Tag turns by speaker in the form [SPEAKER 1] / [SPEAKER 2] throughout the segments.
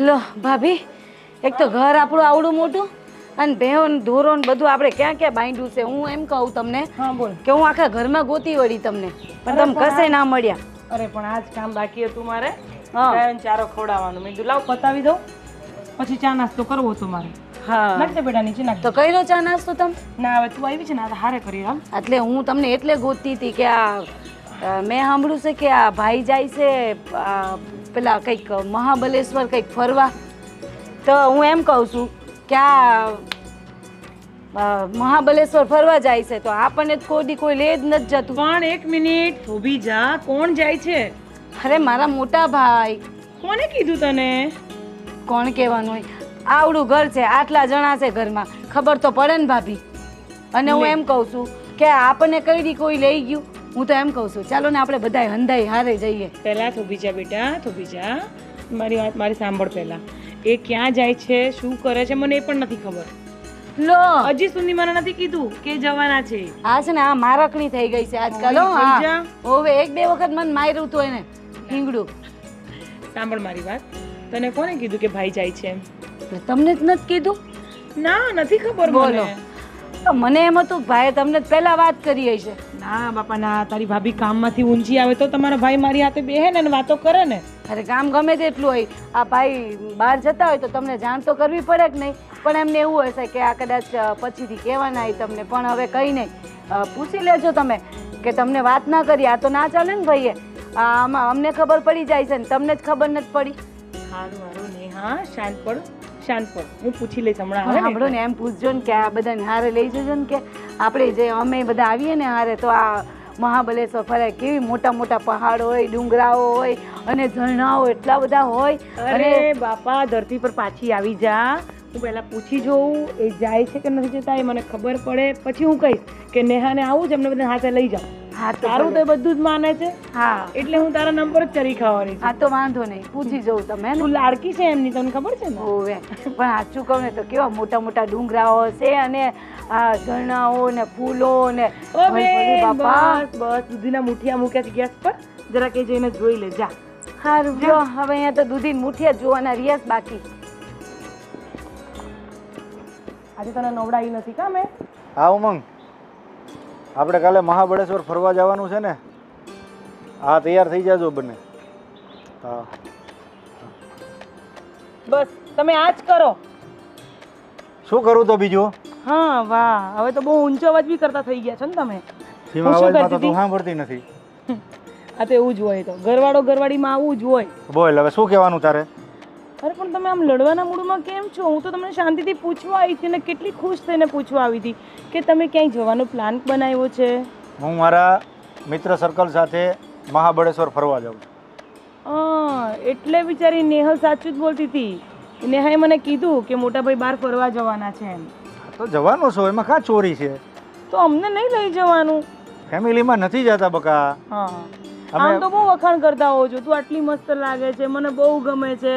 [SPEAKER 1] લો ભાભી, એક તો ઘર આપણું આવડું મોટું અને ભેણ ધોરો ને બધું આપણે ક્યાં ક્યાં બાંધ્યું છે. હું એમ કહું તમને કે હું આખા ઘરમાં ગોતી વળી તમને, પણ તમે કશે ના મળ્યા.
[SPEAKER 2] અરે પણ આજ કામ બાકી હતું મારે, ચારો ખવડાવવાનું. મેં કીધું લાવ પતાવી દઉં, પછી ચા નાસ્તો કરવો હતો મારે.
[SPEAKER 1] હા
[SPEAKER 2] નાખજે બેટા નીચે નાખ.
[SPEAKER 1] તો કર્યો ચા નાસ્તો તમે?
[SPEAKER 2] ના હવે તું આવી છે ને હારે કરી હાલ.
[SPEAKER 1] એટલે હું તમને એટલે ગોતતી હતી કે આ મેં સાંભળ્યું છે કે આ ભાઈ જાય છે પેલા કંઈક મહાબલેશ્વર કંઈક ફરવા. તો હું એમ કહું છું કે આ મહાબલેશ્વર ફરવા જાય છે તો આપણને કોઈ લે જ નથી જતું.
[SPEAKER 2] પણ એક મિનિટ ઊભી જા, કોણ જાય છે?
[SPEAKER 1] અરે મારા મોટા ભાઈ.
[SPEAKER 2] કોને કીધું તને?
[SPEAKER 1] કોણ કહેવાનું હોય, આવડું ઘર છે, આટલા જણા છે ઘરમાં, ખબર તો પડે ને ભાભી. અને હું એમ કહું છું કે આપણને કઈ કોઈ લઈ ગયું. હું તો એમ કહું છું ચાલો ને આપણે બધા હંધાઈ હારે જઈએ.
[SPEAKER 2] પહેલા થોભી જા બેટા, થોભી જા. મારી વાત મારી સાંભળ. પહેલા એ ક્યાં જાય છે, શું કરે છે, મને એ પણ નથી ખબર.
[SPEAKER 1] લો
[SPEAKER 2] હજી સુધી મને નથી કીધું કે જવાના છે.
[SPEAKER 1] આ છે ને આ મારકણી થઈ ગઈ છે આજકાલ. હવે એક બે વખત મને માર્યું હતું એને ઈંગડું.
[SPEAKER 2] સાંભળ મારી વાત, તને કોને કીધું કે ભાઈ જાય છે?
[SPEAKER 1] તમને જ નથી કીધું?
[SPEAKER 2] ના નથી ખબર.
[SPEAKER 1] બોલો. તો મને એમ હતું ભાઈ તમને પહેલા વાત કરી હશે.
[SPEAKER 2] ના બાપા ના, તારી ભાભી કામમાંથી ઊંચી આવે તો તમારો ભાઈ મારી હાથે બેહે ને વાતો કરે ને.
[SPEAKER 1] અરે કામ ગમે તેટલું હોય, આ ભાઈ બહાર જતા હોય તો તમને જાણ તો કરવી પડે કે નહીં? પણ એમને એવું હશે કે આ કદાચ પછીથી કહેવાના હોય તમને, પણ હવે કંઈ નહીં. પૂછી લેજો તમે કે તમને વાત ના કરી. આ તો ના ચાલે ને ભાઈએ. આમાં અમને ખબર પડી જાય છે ને તમને જ ખબર નથી પડી.
[SPEAKER 2] સારું સારું નેહા, શાંત પડ શાંત પડ. હું પૂછી લઈશ હમણાં.
[SPEAKER 1] સાંભળો ને, એમ પૂછજો ને કે આ બધાને હારે લઈ જજો ને કે આપણે જે અમે બધા આવીએ ને હારે તો આ મહાબલેશ્વર ફરાય. કેવી મોટા મોટા પહાડો હોય, ડુંગરાઓ હોય અને ઝરણાઓ એટલા બધા હોય.
[SPEAKER 2] અરે બાપા, ધરતી પર પાછી આવી જા. હું પહેલા પૂછી જોઉં એ જાય છે કે નથી જતા, એ મને ખબર પડે પછી હું કહીશ કે નેહાને આવું જ એમને બધા હાથે લઈ જાઉં.
[SPEAKER 1] હા
[SPEAKER 2] તારું તો બધું જ માને છે.
[SPEAKER 1] હા
[SPEAKER 2] એટલે હું તારા નંબર જ ચરી ખાવાની છું.
[SPEAKER 1] હા તો વાંધો નહીં, પૂછી જોઉં તમે.
[SPEAKER 2] તું લાડકી છે એમની, તમને ખબર છે ને?
[SPEAKER 1] ઓવે પણ સાચું કહું ને તો કેવા મોટા મોટા ડુંગરાઓ છે અને આ ઝરણાઓ ને ફૂલો ને.
[SPEAKER 2] બસ બસ, દૂધીના મુઠિયા મૂક્યા છે ગેસ પર, જરા કે જઈને જોઈ લે જા.
[SPEAKER 1] સારું જો, હવે અહીંયા તો દૂધી મુઠિયા જોવાના રિયાસ બાકી.
[SPEAKER 2] આજે તને નવડાવી નથી કા મેં?
[SPEAKER 3] હા ઉમંગ, આપણે કાલે મહાબળેશ્વર ફરવા જવાનું છે ને. હા તૈયાર થઈ જાજો બંને. હા
[SPEAKER 2] બસ તમે આ જ કરો.
[SPEAKER 3] શું કરું તો બીજું?
[SPEAKER 2] હા વાહ, હવે તો બહુ ઊંચો અવાજ બી કરતા થઈ ગયા છો ને તમે.
[SPEAKER 3] ધીમા અવાજમાં તો તું સાંભળતી નથી.
[SPEAKER 2] આ તો એવું જ હોય, તો ઘરવાળો ઘરવાળીમાં આવું જ હોય.
[SPEAKER 3] બોલ હવે શું કહેવાનું તારે?
[SPEAKER 2] અરે પણ તમે આમ લડવાના મૂડમાં કેમ છો? હું તો તમને શાંતિથી પૂછવા આવી હતી ને કેટલી ખુશ થઈને પૂછવા આવી હતી કે તમે ક્યાંય જવાનો પ્લાન બનાવ્યો છે.
[SPEAKER 3] હું મારા મિત્ર સર્કલ સાથે મહાબળેશ્વર ફરવા જાઉં છું.
[SPEAKER 2] એટલે બિચારી નેહલ સાચું જ બોલતી હતી. નેહાએ મને કીધું કે મોટા ભાઈ બહાર ફરવા જવાના છે એમ.
[SPEAKER 3] તો જવાનું છો, એમાં કાં ચોરી છે?
[SPEAKER 2] તો અમને નહીં લઈ જવાનું?
[SPEAKER 3] ફેમિલીમાં નથી જતા બકા.
[SPEAKER 2] હા આમ તો બહુ વખાણ કરતા હોવ છો, તું આટલી મસ્ત લાગે છે, મને બહુ ગમે છે,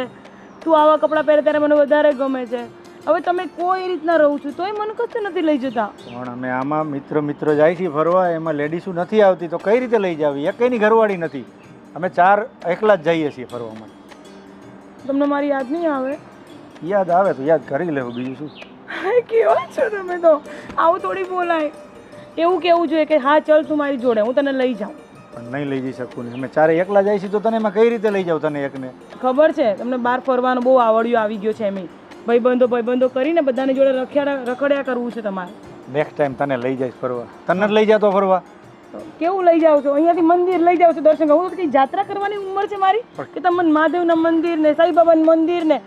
[SPEAKER 2] તું આવા કપડાં પહેરે ત્યારે મને વધારે ગમે છે. હવે તમે કોઈ રીતના રહું છું તોય મને કશું નથી લઈ જતા.
[SPEAKER 3] પણ અમે આમાં મિત્ર જાય છે ફરવા, એમાં લેડીઝ નથી આવતી તો કઈ રીતે લઈ જાવી? એકની ઘરવાળી નથી, અમે 4 એકલા જ જઈએ છીએ ફરવા માટે.
[SPEAKER 2] તમને મારી યાદ નહીં આવે?
[SPEAKER 3] યાદ આવે તો યાદ કરી લેવું, બીજું શું.
[SPEAKER 2] કેવા છો તમે તો, આવું થોડી બોલાય. એવું કેવું જોઈએ કે હા ચલ તું મારી જોડે, હું તને લઈ જાઉં.
[SPEAKER 3] પણ નહીં લઈ જઈ શકું ને, અમે 4 એકલા જાય છે તો તને એમાં કઈ રીતે લઈ જાવ? તને એકને
[SPEAKER 2] ખબર છે તમને બહાર ફરવાનું બહુ આવડ્યું આવી ગયો છે. એમ ભાઈબંધો કરીને બધાની જોડે રખડ્યા કરવું છે તમારે.
[SPEAKER 3] નેક્સ્ટ ટાઈમ તને લઈ જઈશ ફરવા. તને જ લઈ જાતો ફરવા.
[SPEAKER 2] કેવું લઈ જાવ છો? અહીંયાથી મંદિર લઈ જાવ છો દર્શન કરવા. હું તો કઈ જાત્રા કરવાની ઉંમર છે મારી કે તમે મહાદેવના મંદિર ને સાઈબાબાના મંદિર ને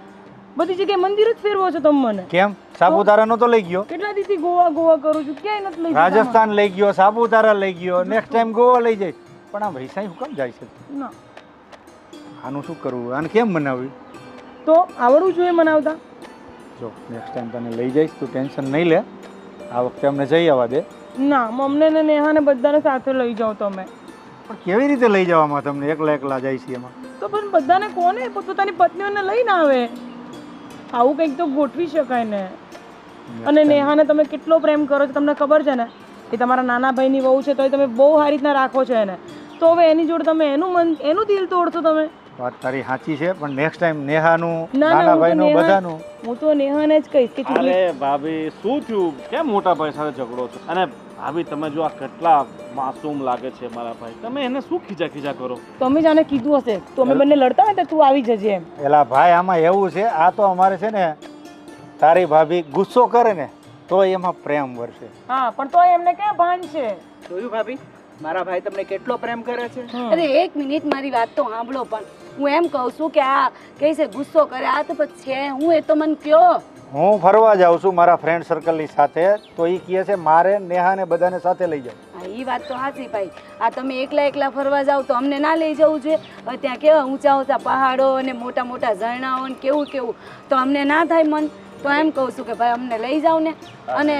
[SPEAKER 2] બધી જગ્યાએ મંદિર જ ફેરવો છો તમે મને.
[SPEAKER 3] કેમ? સાપુતારા નો તો લઈ ગયો.
[SPEAKER 2] કેટલા દિવસથી ગોવા કરું છું, ક્યાંય નથી લઈ જતા.
[SPEAKER 3] રાજસ્થાન લઈ ગયો, સાપુતારા લઈ ગયો, નેક્સ્ટ ટાઈમ ગોવા લઈ જઈશ. પણ આ વૈસાઈ હું કેમ જાય છે?
[SPEAKER 2] ના
[SPEAKER 3] આનું શું કરવું? આને કેમ બનાવ્યું?
[SPEAKER 2] તો આવડવું જોઈએ બનાવતા.
[SPEAKER 3] જો નેક્સ્ટ ટાઈમ તને લઈ જઈશ, તું ટેન્શન નહીં લે. આ વખતે અમને જઈ આવવા દે.
[SPEAKER 2] ના મમ્મી ને નેહાને બધાને સાથે લઈ જાઓ તમે.
[SPEAKER 3] પણ કેવી રીતે લઈ જવામાં? તમને એકલા જાય છે એમાં?
[SPEAKER 2] તો પણ બધાને કોને પોતાની પત્નીઓને લઈને આવે? આવું કંઈક તો ગોઠવી શકાય ને. અને નેહાને તમે કેટલો પ્રેમ કરો છો તમને ખબર છે ને. એ તમારા નાના ભાઈની વહુ છે તોય તમે બહુ સારી રીતના રાખો છો એને. તો હવે એની જોડે તમે એનું દિલ તોડશો તમે?
[SPEAKER 3] વાત તારી સાચી છે પણ નેક્સ્ટ ટાઈમ નેહાનું
[SPEAKER 2] ના,
[SPEAKER 3] નાના
[SPEAKER 2] હું તો
[SPEAKER 3] ભાઈનું
[SPEAKER 2] નેહા-
[SPEAKER 3] બધાનું
[SPEAKER 2] હું તો નેહાને જ કહીશ કે ચૂલી
[SPEAKER 4] અરે ભાભી શું થયું કેમ મોટા ભાઈ સાથે ઝઘડો છો અને ભાભી તમે જો આ કેટલા માસૂમ લાગે છે મારા ભાઈ તમે એને શું ખીજા કરો
[SPEAKER 2] તમે જાણે કીધું હશે તો અમે બંને લડતા હોય તો તું આવી જજે એમ.
[SPEAKER 3] એલા ભાઈ આમાં એવું છે આ તો અમારે છે ને તારી ભાભી ગુસ્સો કરે ને તો એમાં પ્રેમ વરસે.
[SPEAKER 2] હા પણ તો એમને ક્યાં ભાન છે.
[SPEAKER 5] જોયું ભાભી મારા ભાઈ તમને કેટલો પ્રેમ કરે છે.
[SPEAKER 1] અરે એક મિનિટ મારી વાત તો સાંભળો પણ હું એમ કહું છું કે આ કહે છે ગુસ્સો કરે આ તો પછી છે હું એ તો મને કયો.
[SPEAKER 3] હું ફરવા જાઉં છું મારા ફ્રેન્ડ સર્કલની સાથે તો એ કહે છે મારે નેહાને બધાને સાથે લઈ જાઓ.
[SPEAKER 1] હા એ વાત તો સાચી ભાઈ આ તમે એકલા ફરવા જાવ તો અમને ના લઈ જવું જોઈએ. હવે ત્યાં કેવા ઊંચા પહાડો અને મોટા ઝરણાઓ ને કેવું તો અમને ના થાય મન તો એમ કહું છું કે ભાઈ અમને લઈ જાવ ને. અને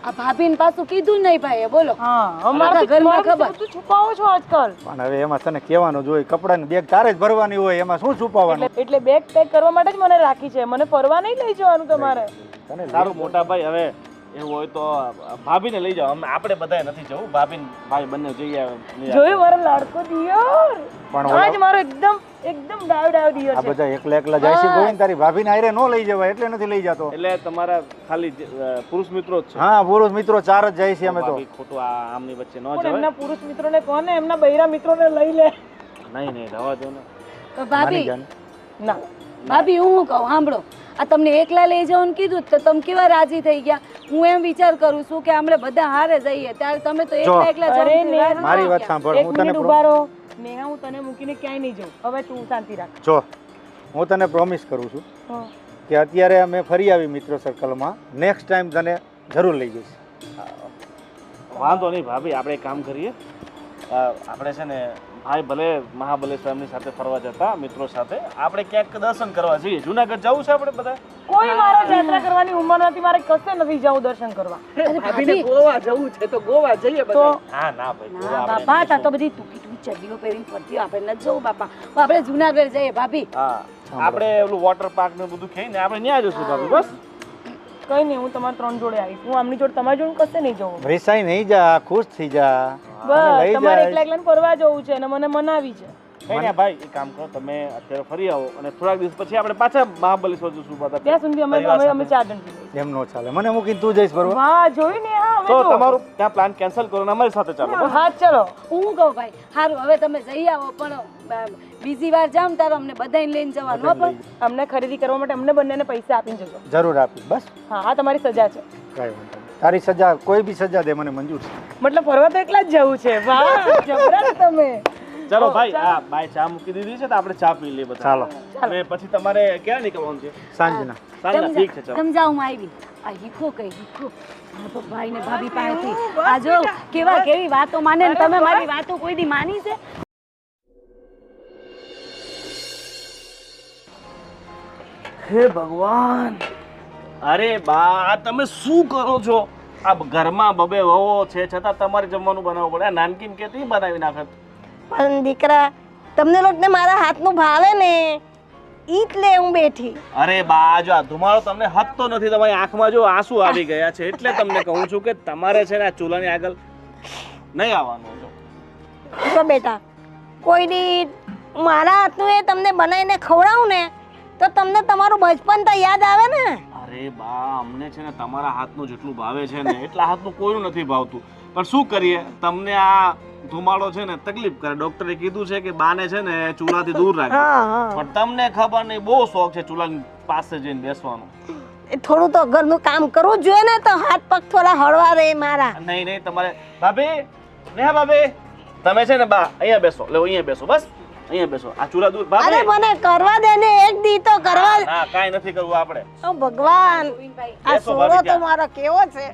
[SPEAKER 1] આ ભાભીને પાછું કીધું નહીં ભાઈ બોલો.
[SPEAKER 2] હા
[SPEAKER 1] અમારા ઘરમાં ખબર.
[SPEAKER 2] તું છુપાવો છો આજકાલ.
[SPEAKER 3] પણ હવે એમાં તને કહેવાનું જોઈએ કપડાની બેગ તારે જ ભરવાની હોય એમાં શું છુપાવવાનું.
[SPEAKER 2] એટલે બેગ પેક કરવા માટે જ મને રાખી છે મને ફરવા નહીં લઈ જવાનું તમારે.
[SPEAKER 3] તને
[SPEAKER 4] સારું મોટા ભાઈ હવે એવું હોય તો ભાભીને લઈ જાઓ આપણે બધાએ નથી જવું ભાઈ બંને જઈ આવે
[SPEAKER 2] જોયું મારો લાડકો દિયર
[SPEAKER 3] પણ
[SPEAKER 2] આજ મારો એકદમ ડાવ દિયર
[SPEAKER 3] આ
[SPEAKER 2] છે.
[SPEAKER 3] બધા એકલા જાય છે ગોવિંદ તારી ભાભીને આયરે ન લઈ જવાય એટલે નથી લઈ જતો.
[SPEAKER 4] એટલે તમારા ખાલી પુરુષ મિત્રો જ છે
[SPEAKER 3] હા પુરુષ મિત્રો 4 જ જાય છે અમે તો.
[SPEAKER 4] ભાભી ખોટું આ આમની વચ્ચે ન
[SPEAKER 2] પણ
[SPEAKER 4] જવાય
[SPEAKER 2] એમના પુરુષ મિત્રોને કોને એમના બૈરા મિત્રોને લઈ લે.
[SPEAKER 4] નહીં રહેવા દો ને
[SPEAKER 1] તો
[SPEAKER 3] માની
[SPEAKER 1] ભાભી
[SPEAKER 3] જાને.
[SPEAKER 2] ના
[SPEAKER 1] ભાભી હું કહું સાંભળો આ તમને એકલા લઈ જવાનું કીધું તો તમે કેવા રાજી થઈ ગયા. હું એમ વિચાર કરું છું કે આપણે બધા હારે જઈએ ત્યારે તમે તો
[SPEAKER 3] જો.
[SPEAKER 1] એકલા
[SPEAKER 2] અરે
[SPEAKER 1] જવાનું
[SPEAKER 2] ને,
[SPEAKER 1] રાજી
[SPEAKER 3] મારી
[SPEAKER 1] થઈ
[SPEAKER 3] વાત
[SPEAKER 1] ગયા.
[SPEAKER 3] સાંભળ
[SPEAKER 2] એક
[SPEAKER 3] હું તને
[SPEAKER 2] મિનિટ ઉભા રહો. નેહા હું તને મૂકીને ક્યાંય નહીં જાઉં હવે તું શાંતિ રાખ.
[SPEAKER 3] જો હું તને પ્રોમિસ કરું છું
[SPEAKER 2] હા.
[SPEAKER 3] કે અત્યારે અમે ફરી આવી મિત્ર સર્કલમાં નેક્સ્ટ ટાઈમ તને જરૂર લઈ જઈશ.
[SPEAKER 4] વાંધો નહીં ભાભી આપણે એક કામ કરીએ આપણે છે ને ભાઈ ભલે મહાબલેશ્વરની સાથે ફરવા જતા મિત્રો સાથે આપણે ક્યાંક દર્શન કરવા જઈએ જુનાગઢ જવું છે આપણે બધા
[SPEAKER 2] કોઈ મારા યાત્રા કરવાની ઉંમર નથી મારે કશે નથી જવું દર્શન કરવા.
[SPEAKER 5] ભાભીને ગોવા જવું છે તો ગોવા જઈએ
[SPEAKER 2] તો
[SPEAKER 5] બધા.
[SPEAKER 4] હા ના ભાઈ
[SPEAKER 1] ના
[SPEAKER 4] ગોવા આપણે
[SPEAKER 1] બાપા તા તો બધી ટૂંકી ચડ્ડીઓ પહેરીને ફરતી હોય. આપણે ન જવું બાપા આપણે જુનાગઢ જઈએ ભાભી.
[SPEAKER 4] હા આપણે ઓલું વોટર પાર્ક ને બધું ખાઈને આપણે ત્યાં જશું ભાભી બસ
[SPEAKER 2] કઈ નહીં હું તમારા 3 જોડે આવીશ હું આમની જોડે તમારી જોડે કશે નહીં જવું.
[SPEAKER 3] રેસાઈ નહીં જા ખુશ થઈ જા.
[SPEAKER 2] બસ
[SPEAKER 3] લઈ
[SPEAKER 2] તમારે
[SPEAKER 3] જાય.
[SPEAKER 2] એકલા ફરવા જવું છે અને મને મનાવી છે.
[SPEAKER 4] કઈ ના ભાઈ એક કામ કરો તમે અત્યારે ફરી આવો અને થોડાક દિવસ પછી આપણે પાછા મહાબલેશ્વર જશું બધા
[SPEAKER 2] ત્યાં સુધી અમે
[SPEAKER 4] પરિવાર
[SPEAKER 2] અમે
[SPEAKER 4] સાથે.
[SPEAKER 2] 4 જણ જઈએ.
[SPEAKER 3] એમ નો ચાલે મને મૂકીને તું જઈશ ફરવા.
[SPEAKER 2] વાહ જોયું ને હા
[SPEAKER 4] તો
[SPEAKER 2] હવે જો.
[SPEAKER 4] તમારું ત્યાં પ્લાન કેન્સલ કરો ને અમારી સાથે ચાલો બસ
[SPEAKER 2] હા ચલો
[SPEAKER 1] હું કહું ભાઈ સારું હવે તમે જઈ આવો પણ બીજી વાર જાવ ને તારો અમને બધાને લઈને જવાનું હો પણ.
[SPEAKER 2] અમને ખરીદી કરવા માટે અમને બંનેને પૈસા આપીને જજો.
[SPEAKER 3] જરૂર આપીશ બસ
[SPEAKER 2] હા હા તમારી સજા છે.
[SPEAKER 3] કાંઈ વાંધો નહીં. તારી સજા કોઈ બી સજા દે મને મંજૂર છે.
[SPEAKER 2] મતલબ ફરવા તો એકલા જ જવું છે. વાહ જબરા છો તમે.
[SPEAKER 4] ચાલો ભાઈ હા બાય ચા મૂકી દીધી છે તો આપણે ચા પી લઈએ બધા
[SPEAKER 3] ચાલો.
[SPEAKER 4] અને પછી તમારે ક્યાં નીકળવાનું છે
[SPEAKER 3] સાંજના
[SPEAKER 4] સાંજના ઠીક છે ચાલો
[SPEAKER 1] સમજાવ હું આવી આ હીખો ભાઈ ને ભાભી પાસેથી આ જો કેવી વાતો માને ને તમે મારી વાતો કોઈ દી માની છે.
[SPEAKER 4] હે ભગવાન અરે બા તમે શું કરો છો આ ઘરમાં બબે વહુઓ છે છતાં તમારે જમવાનું બનાવવું પડે આ નાનકીન કેતી બનાવી નાખત
[SPEAKER 6] પણ દીકરા તમને લોકોને મારા હાથનું ભાવે ને ઈ જ લે હું બેઠી.
[SPEAKER 4] અરે બા જો આ ધુમાડો તમને હતતો નથી તમારી આંખમાં જો આંસુ આવી ગયા છે એટલે તમને કહું છું કે તમારે છે ને આ ચૂલાની આગળ નહીં આવવાનું જો
[SPEAKER 6] જો બેટા કોઈ દી મારા હાથનું એ તમને બનાવીને ખવડાવું ને તો તમને તમારું બચપન તો યાદ આવે ને.
[SPEAKER 4] અરે બા અમને છે ને તમારા હાથનું જેટલું ભાવે છે ને એટલા હાથનું કોઈનું નથી ભાવતું પણ શું કરીએ તમને આ ધુમાડો છે ને તકલીફ કરે ડોક્ટરે કીધું છે કે બાને છે ને ચૂલાથી દૂર રાખે
[SPEAKER 6] હા હા
[SPEAKER 4] પણ તમને ખબર નહીં બહુ શોખ છે ચૂલાની પાસે જઈને બેસવાનો
[SPEAKER 6] એ થોડું તો ઘરનું કામ કરવું જ જોઈએ ને તો હાથ પગ થોડા હળવા રહે મારા.
[SPEAKER 4] નહીં તમારે ભાભી નેહા ભાભી તમે છે ને બા અહીંયા બેસો લે અહીંયા બેસો બસ અહીંયા બેસો આ ચૂલા દૂર
[SPEAKER 6] અરે
[SPEAKER 4] ભાભી
[SPEAKER 6] મને કરવા દે ને એક દી તો કરવા.
[SPEAKER 4] ના કાંઈ નથી કરવું આપણે
[SPEAKER 6] ઓ ભગવાન આ
[SPEAKER 4] બેસો
[SPEAKER 6] સોળો
[SPEAKER 4] ભાભી
[SPEAKER 6] તો
[SPEAKER 4] ત્યાં.
[SPEAKER 6] મારો કેવો છે.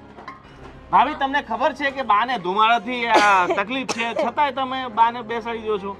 [SPEAKER 4] ભાભી તમને ખબર છે કે બાને ધુમાડાથી આ તકલીફ છે છતાંય તમે બાને બેસાડી દો છો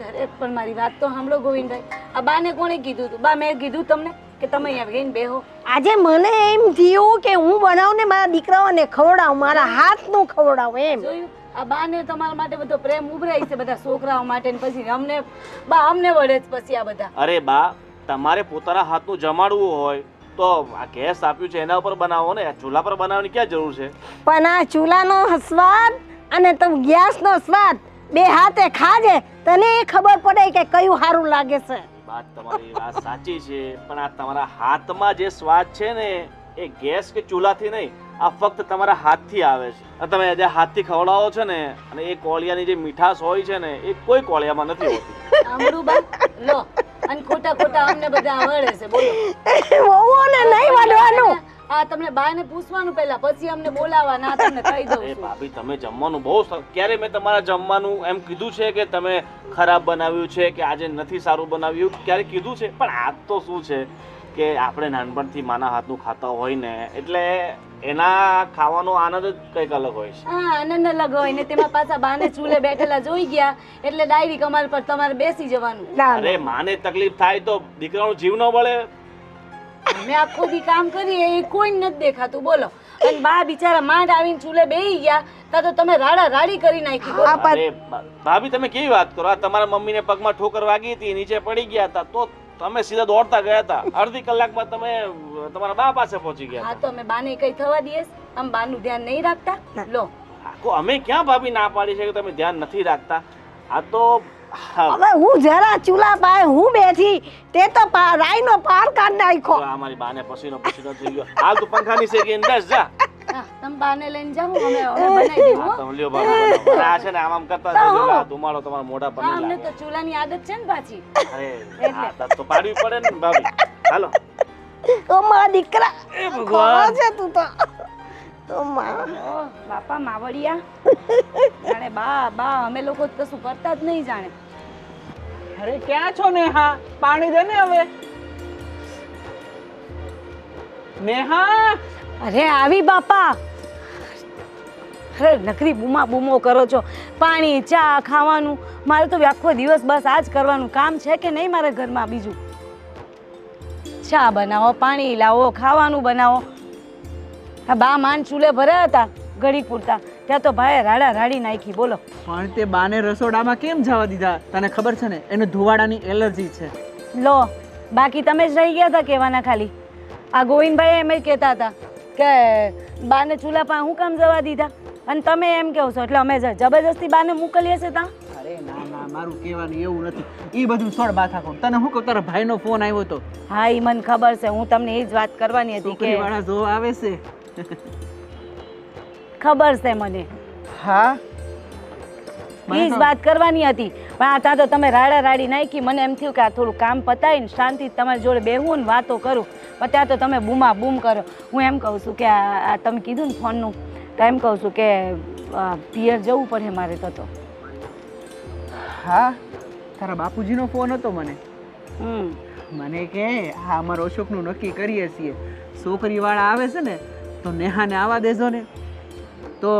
[SPEAKER 1] અરે પણ મારી વાત તો સાંભળો ગોવિંદભાઈ આ બાને કોણે કીધું હતું બા મેં કીધું તમને કે તમે અહીંયા ગઈને બેહો.
[SPEAKER 6] આજે મને એમ થયું કે હું બનાવું ને મારા દીકરાઓને ખવડાવું મારા હાથનું ખવડાવું એમ.
[SPEAKER 1] જોયું આ બાને તમારા માટે બધો પ્રેમ ઉભરાય છે બધા છોકરાઓ માટે ને પછી અમને બા અમને વળે જ પછી આ બધા.
[SPEAKER 4] અરે બા તમારે પોતાના હાથનું જમાડવું હોય તો આ ગેસ આપ્યું છે એના ઉપર બનાવો ને આ ચૂલા પર બનાવવાની ક્યાં જરૂર છે
[SPEAKER 6] પણ આ ચૂલાનો સ્વાદ અને તો ગેસનો સ્વાદ બે હાથે ખાજે તને ખબર પડે કે કયું સારું લાગે છે.
[SPEAKER 4] વાત તમારી વાત સાચી છે, પણ આ તમારા હાથમાં જે સ્વાદ છે ને એ ગેસ કે ચૂલાથી નહીં, આ ફક્ત તમારા હાથથી આવે છે. અને તમે જે હાથથી ખવડાવો છો ને, અને એ કોળિયાની જે મીઠાશ હોય છે ને એ કોઈ કોળિયામાં નથી હોતી.
[SPEAKER 1] અમરુબા લો, અને ખોટા ખોટા અમને બધા આવડે છે. બોલો
[SPEAKER 6] વહુઓને નહીં વાડવાનું.
[SPEAKER 1] આ તમને બાને પૂછવાનું પહેલા, પછી અમને બોલાવવાના. તમને કહી દઉં
[SPEAKER 4] અરે
[SPEAKER 1] છું.
[SPEAKER 4] ભાભી તમે જમવાનું બહુ ક્યારે મેં તમારા જમવાનું એમ કીધું છે કે તમે ખરાબ બનાવ્યું છે કે આજે નથી સારું બનાવ્યું, ક્યારે કીધું છે? પણ આ તો શું છે કે આપણે નાનપણથી માના હાથનું ખાતા હોય ને, એટલે એના ખાવાનો આનંદ જ કંઈક અલગ હોય છે.
[SPEAKER 1] હા, આનંદ અલગ હોય ને તેમાં પાછા બાને ચૂલે બેઠેલા જોઈ ગયા એટલે ડાયરી કમાલ પર તમારે બેસી જવાનું.
[SPEAKER 4] અરે માને તકલીફ થાય તો દીકરાનો જીવ ન બળે.
[SPEAKER 1] મેં આખો દી કામ કરીએ એ કોઈ નથી દેખાતું. બોલો, અને બા બિચારા માંડ આવીને ચૂલે બેહી ગયા તો તમે રાડા રાડી કરી નાખી. બોલો.
[SPEAKER 4] અરે ભાભી તમે કેવી વાત કરો? આ તમારા મમ્મીને પગમાં ઠોકર વાગી હતી, નીચે પડી ગયા હતા, તો તમે સીધા દોડતા ગયા હતા. અડધી કલાકમાં તમે તમારા બા પાસે પહોંચી ગયા.
[SPEAKER 1] હા, તો અમે બાને કઈ થવા દઈએ? આમ બાનું ધ્યાન નહીં રાખતા? લો,
[SPEAKER 4] આખો અમે ક્યાં ભાભી ના પાડી છે કે તમે ધ્યાન નથી રાખતા? આ તો
[SPEAKER 6] હવે હું જરા ચૂલા પાસે હું બેઠી તે તો રાઈનો પાર કાઢ નાખ્યો.
[SPEAKER 4] અમારી બાને પસીનો થઈ ગયો. હાલ તું પંખાની છે કે બસ જા.
[SPEAKER 1] હા, તમે બાને લઈને જાઓ, અમે બનાવી દઈએ. હો.
[SPEAKER 4] તમે લ્યો બાબા, આ છે ને આમ કરતા જજો. આ ધુમાડો તમારા મોઢા પર
[SPEAKER 1] હા,
[SPEAKER 4] નહીં
[SPEAKER 1] અમને
[SPEAKER 4] લાગે.
[SPEAKER 1] તો ચૂલાની આદત છે ને પાછી.
[SPEAKER 4] અરે આદત તો પાડવી પડે ને ભાભી. હાલો.
[SPEAKER 6] ઓ મારા દીકરા
[SPEAKER 4] એ ભગવાન.
[SPEAKER 6] છે તું તો માં
[SPEAKER 1] ઓહ, બાપા માવડિયા જાણે બા બા અમે લોકો તો કશું કરતા જ નહીં જાણે.
[SPEAKER 5] અરે ક્યાં છો નેહા? પાણી દે ને હવે. નેહા
[SPEAKER 1] અરે આવી બાપા. અરે નકરી બૂમા બૂમો કરો છો. પાણી ચા ખાવાનું, મારે તો આખો દિવસ બસ આ જ કરવાનું. કામ છે કે નહીં મારા ઘરમાં બીજું? ચા બનાવો, પાણી લાવો, ખાવાનું બનાવો. આ બા માન ચૂલે ભર્યા હતા ઘડી પૂરતા, ત્યાં તો ભાઈએ રાડા રાડી નાખી. બોલો,
[SPEAKER 5] પણ તે બાને રસોડામાં કેમ જવા દીધા? તને ખબર છે ને એનું ધુવાડાની એલર્જી છે.
[SPEAKER 1] લો, બાકી તમે જ રહી ગયા હતા કહેવાના ખાલી. આ ગોવિંદભાઈ એમ જ કહેતા હતા કે બાને ચૂલા પાસે હું કામ જવા દીધા, અને તમે એમ કહો છો એટલે અમે જબરજસ્તી બાને મોકલીએ છીએ ત્યાં.
[SPEAKER 5] અરે ના ના, મારું કહેવાનું એવું નથી. એ બધું છોડ બાથા કોણ. તને શું કહું, તારા ભાઈનો ફોન આવ્યો હતો.
[SPEAKER 1] હા, એ મને ખબર છે. હું તમને એ જ વાત કરવાની હતી કે
[SPEAKER 5] છોકરીવાળા જોવા આવે છે.
[SPEAKER 1] ખબર છે મને,
[SPEAKER 5] હા
[SPEAKER 1] એ જ વાત કરવાની હતી. પણ આ ત્યાં તો તમે રાડા રાડી નાખી. મને એમ થયું કે આ થોડું કામ પતાવીને શાંતિ તમારી જોડે બેહું ને વાતો કરું, પણ ત્યાં તો તમે બૂમા બૂમ કરો. હું એમ કહું છું કે આ તમે કીધું ને ફોનનું, તો એમ કહું છું કે પિયર જવું પડે મારે તો.
[SPEAKER 5] હા, તારા બાપુજીનો ફોન હતો મને.
[SPEAKER 1] હમ,
[SPEAKER 5] મને કે હા અમારો અશોકનું નક્કી કરીએ છીએ. છોકરીવાળા આવે છે ને તો નેહાને આવવા દેજો ને. તો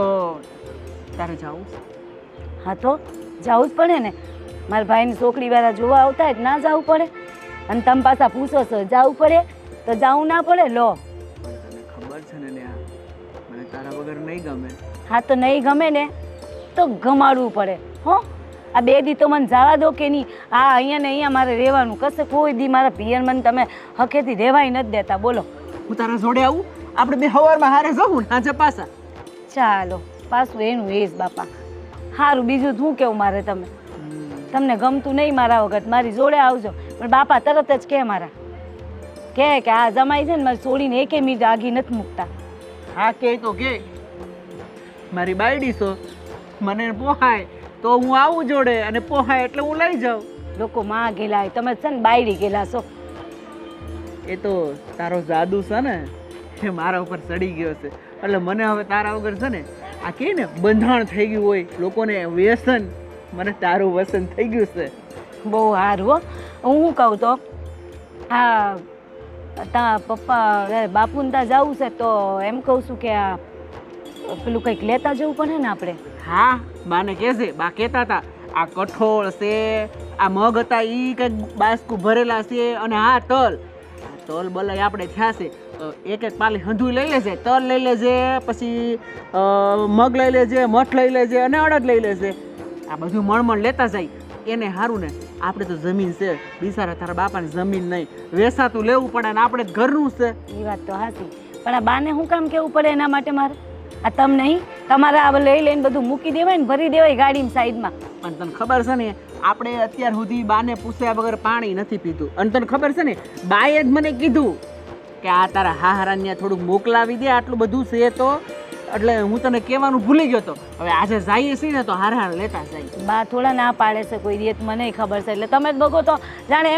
[SPEAKER 5] તારે જાવું છે?
[SPEAKER 1] હા, તો જવું જ પડે ને. મારા ભાઈની છોકરીવાળા જોવા આવતા જ ના જવું પડે? અને તમે પાછા પૂછો છો જવું પડે તો જવું ના પડે? લો,
[SPEAKER 5] પણ તને ખબર છે ને નેહા, મને તારા વગર નહીં ગમે.
[SPEAKER 1] હા, તો નહીં ગમે ને તો ગમાડવું પડે. હો, આ 2 દી તો મને જવા દો કે નહીં. હા, અહીંયા ને અહીંયા મારે રહેવાનું. કશે કોઈ દી મારા પિયર મને તમે હકેથી રહેવાય નથી દેતા. બોલો,
[SPEAKER 5] હું તારા જોડે આવું? આપણે બે સવારમાં હારે જવું ને આજે પાછા.
[SPEAKER 1] ચાલો, પાછું એનું એ જ બાપા. સારું, બીજું શું કેવું મારે? તમને ગમતું નહીં મારા વખત, મારી જોડે આવજો. પણ બાપા તરત જ કે મારા કે આ જમાઈ છે ને મારે છોડીને એકે મિનિટ આગી નથી મૂકતા.
[SPEAKER 5] હા કે તો કે મારી બાયડી છો, મને પોહાય તો હું આવું જોડે, અને પોહાય એટલે હું લઈ જાઉં.
[SPEAKER 1] લોકો માં ગયેલા, તમે છે ને બાયડી ગયેલા છો.
[SPEAKER 5] એ તો તારો જાદુ છે ને એ મારા ઉપર ચડી ગયો છે. એટલે મને હવે તારા વગર છે ને આ કે ને બંધાણ થઈ ગયું હોય લોકોને, વ્યસન. મને તારું વ્યસન થઈ ગયું છે.
[SPEAKER 1] બહુ સારું હો. હું શું કહું તો આ તા પપ્પા બાપુને ત્યાં જવું છે તો એમ કહું છું કે આ પેલું કંઈક લેતા જવું પડે ને આપણે.
[SPEAKER 5] હા, બાને કહેશે. બા કહેતા હતા આ કઠોળ છે, આ મગ હતા એ કંઈક બાસ્કું ભરેલા છે, અને હા તલ. તલ બલાય આપણે થયા છે તો એક એક પાલી હંધું લઈ લેજે, તલ લઈ લેજે, પછી મગ લઈ લેજે, મઠ લઈ લેજે, અને અડદ લઈ લેજે. આ બધું મણમણ લેતા જાય એને સારું ને. આપણે તો જમીન છે, બિચારા તારા બાપાને જમીન નહીં, વેસાતું લેવું પડે ને આપણે ઘરનું છે.
[SPEAKER 1] એ વાત તો સાચી, પણ આ બાને શું કામ કેવું પડે એના માટે મારે? આ તમ નહીં તમારે આ લઈ લઈને બધું મૂકી દેવાય ને ભરી દેવાય ગાડીમાં સાઈડમાં.
[SPEAKER 5] પણ તને ખબર છે ને આપણે અત્યાર સુધી બાને પૂછ્યા વગર પાણી નથી પીધું. અને તને ખબર છે ને બાએ જ મને કીધું કે આ તારા હાહરાને થોડુંક મોકલાવી દે, આટલું બધું છે તો. એટલે હું તને કહેવાનું ભૂલી ગયો હતો. હવે આજે જઈએ છીએ ને તો હાર લેતા જઈએ.
[SPEAKER 1] બા થોડા ના પાડે છે કોઈ રીત, મને ખબર છે. એટલે તમે જ બગો તો જાણે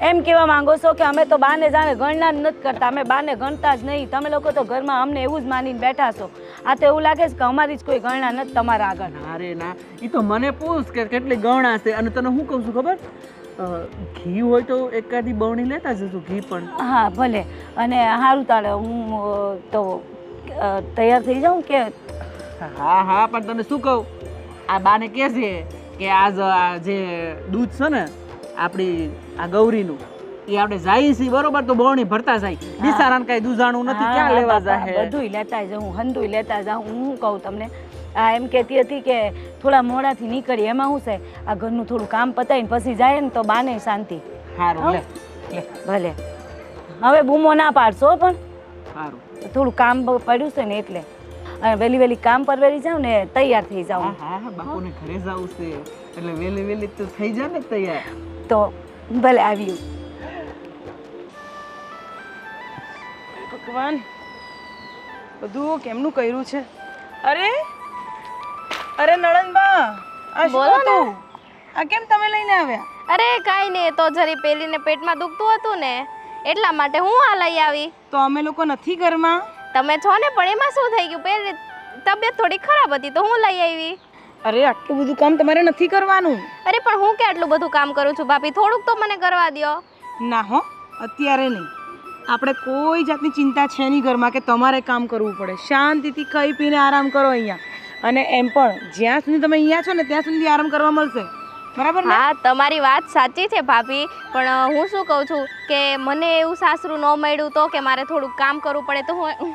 [SPEAKER 1] એમ કહેવા માંગો છો કે અમે તો બાને જાણે ગણના જ નથી કરતા, અમે બાને ગણતા જ નહીં. તમે લોકો તો ઘરમાં અમને એવું જ માનીને બેઠા છો. આ તો એવું લાગે છે કે અમારી જ કોઈ ગણના નથી તમારા આગળ.
[SPEAKER 5] અરે ના, એ તો મને પૂછ કે કેટલી ગણા છે. અને તને હું કહું છું ખબર, ઘી હોય તો એકાદી બવણી લેતા જશું ઘી પણ.
[SPEAKER 1] હા ભલે. અને સારું તાળે હું તો તૈયાર થઈ જાઉં કે?
[SPEAKER 5] હા હા, પણ તને શું કહું, આ બાને કહે છે કે આજ આ જે દૂધ છે ને આપણી આ ગૌરીનું, એ આપણે જઈએ છીએ બરોબર, તો બવણી ભરતા જાય. બિચારાને કઈ દૂધાણું નથી, ક્યાં લેવા જાય?
[SPEAKER 1] બધુંય લેતા જાઉં, હંધુય લેતા જાઉં. હું કહું તમને, આ એમ કહેતી હતી કે થોડા મોડાથી નીકળી, એમાં શું છે, આ ઘરનું થોડું કામ પતાવીને પછી જાય ને તો બાને શાંતિ.
[SPEAKER 5] સારું લે લે.
[SPEAKER 1] ભલે. હવે બૂમો ના પાડશો પણ.
[SPEAKER 5] સારું.
[SPEAKER 1] થોડું કામ પડ્યું છે ને એટલે. અને વહેલી વહેલી કામ પર વેલી જાઉં ને તૈયાર થઈ જાઉં.
[SPEAKER 5] હા હા, બાપુને ઘરે જવું છે એટલે વહેલી વહેલી તો થઈ જાય ને તૈયાર.
[SPEAKER 1] તો ભલે આવ્યું.
[SPEAKER 2] ભગવાન, બધું કેમનું કર્યું છે? અરે અરે નણંદબા, આ
[SPEAKER 7] બોલો
[SPEAKER 2] શું હતું? આ કેમ તમે લઈને આવ્યા?
[SPEAKER 7] અરે કાંઈ નહીં, તો જરી પેલીને પેટમાં દુખતું હતું ને એટલા માટે હું આ લઈ આવી.
[SPEAKER 2] તો અમે લોકો નથી ઘરમાં.
[SPEAKER 7] તમે છો ને, પણ એમાં શું થઈ ગયું, પેલી તબિયત થોડી ખરાબ હતી તો હું લઈ આવી.
[SPEAKER 2] અરે આટલું બધું કામ તમારે નથી કરવાનું.
[SPEAKER 7] અરે પણ હું કે આટલું બધું કામ કરું છું ભાભી, થોડુંક તો મને કરવા દ્યો.
[SPEAKER 2] ના હો, અત્યારે નહીં. આપણે કોઈ જાતની ચિંતા છે નહીં ઘરમાં કે તમારે કામ કરવું પડે. શાંતિથી ખાઈ પીને આરામ કરો અહીંયા. અને એમ પણ જ્યાં સુધી તમે અહીંયા છો ને ત્યાં સુધી આરામ કરવા મળશે, બરાબર ને?
[SPEAKER 7] હા, તમારી વાત સાચી છે ભાભી, પણ હું શું કહું છું કે મને એવું સાસરું ન મળ્યું તો કે મારે થોડુંક કામ કરવું પડે તો હું.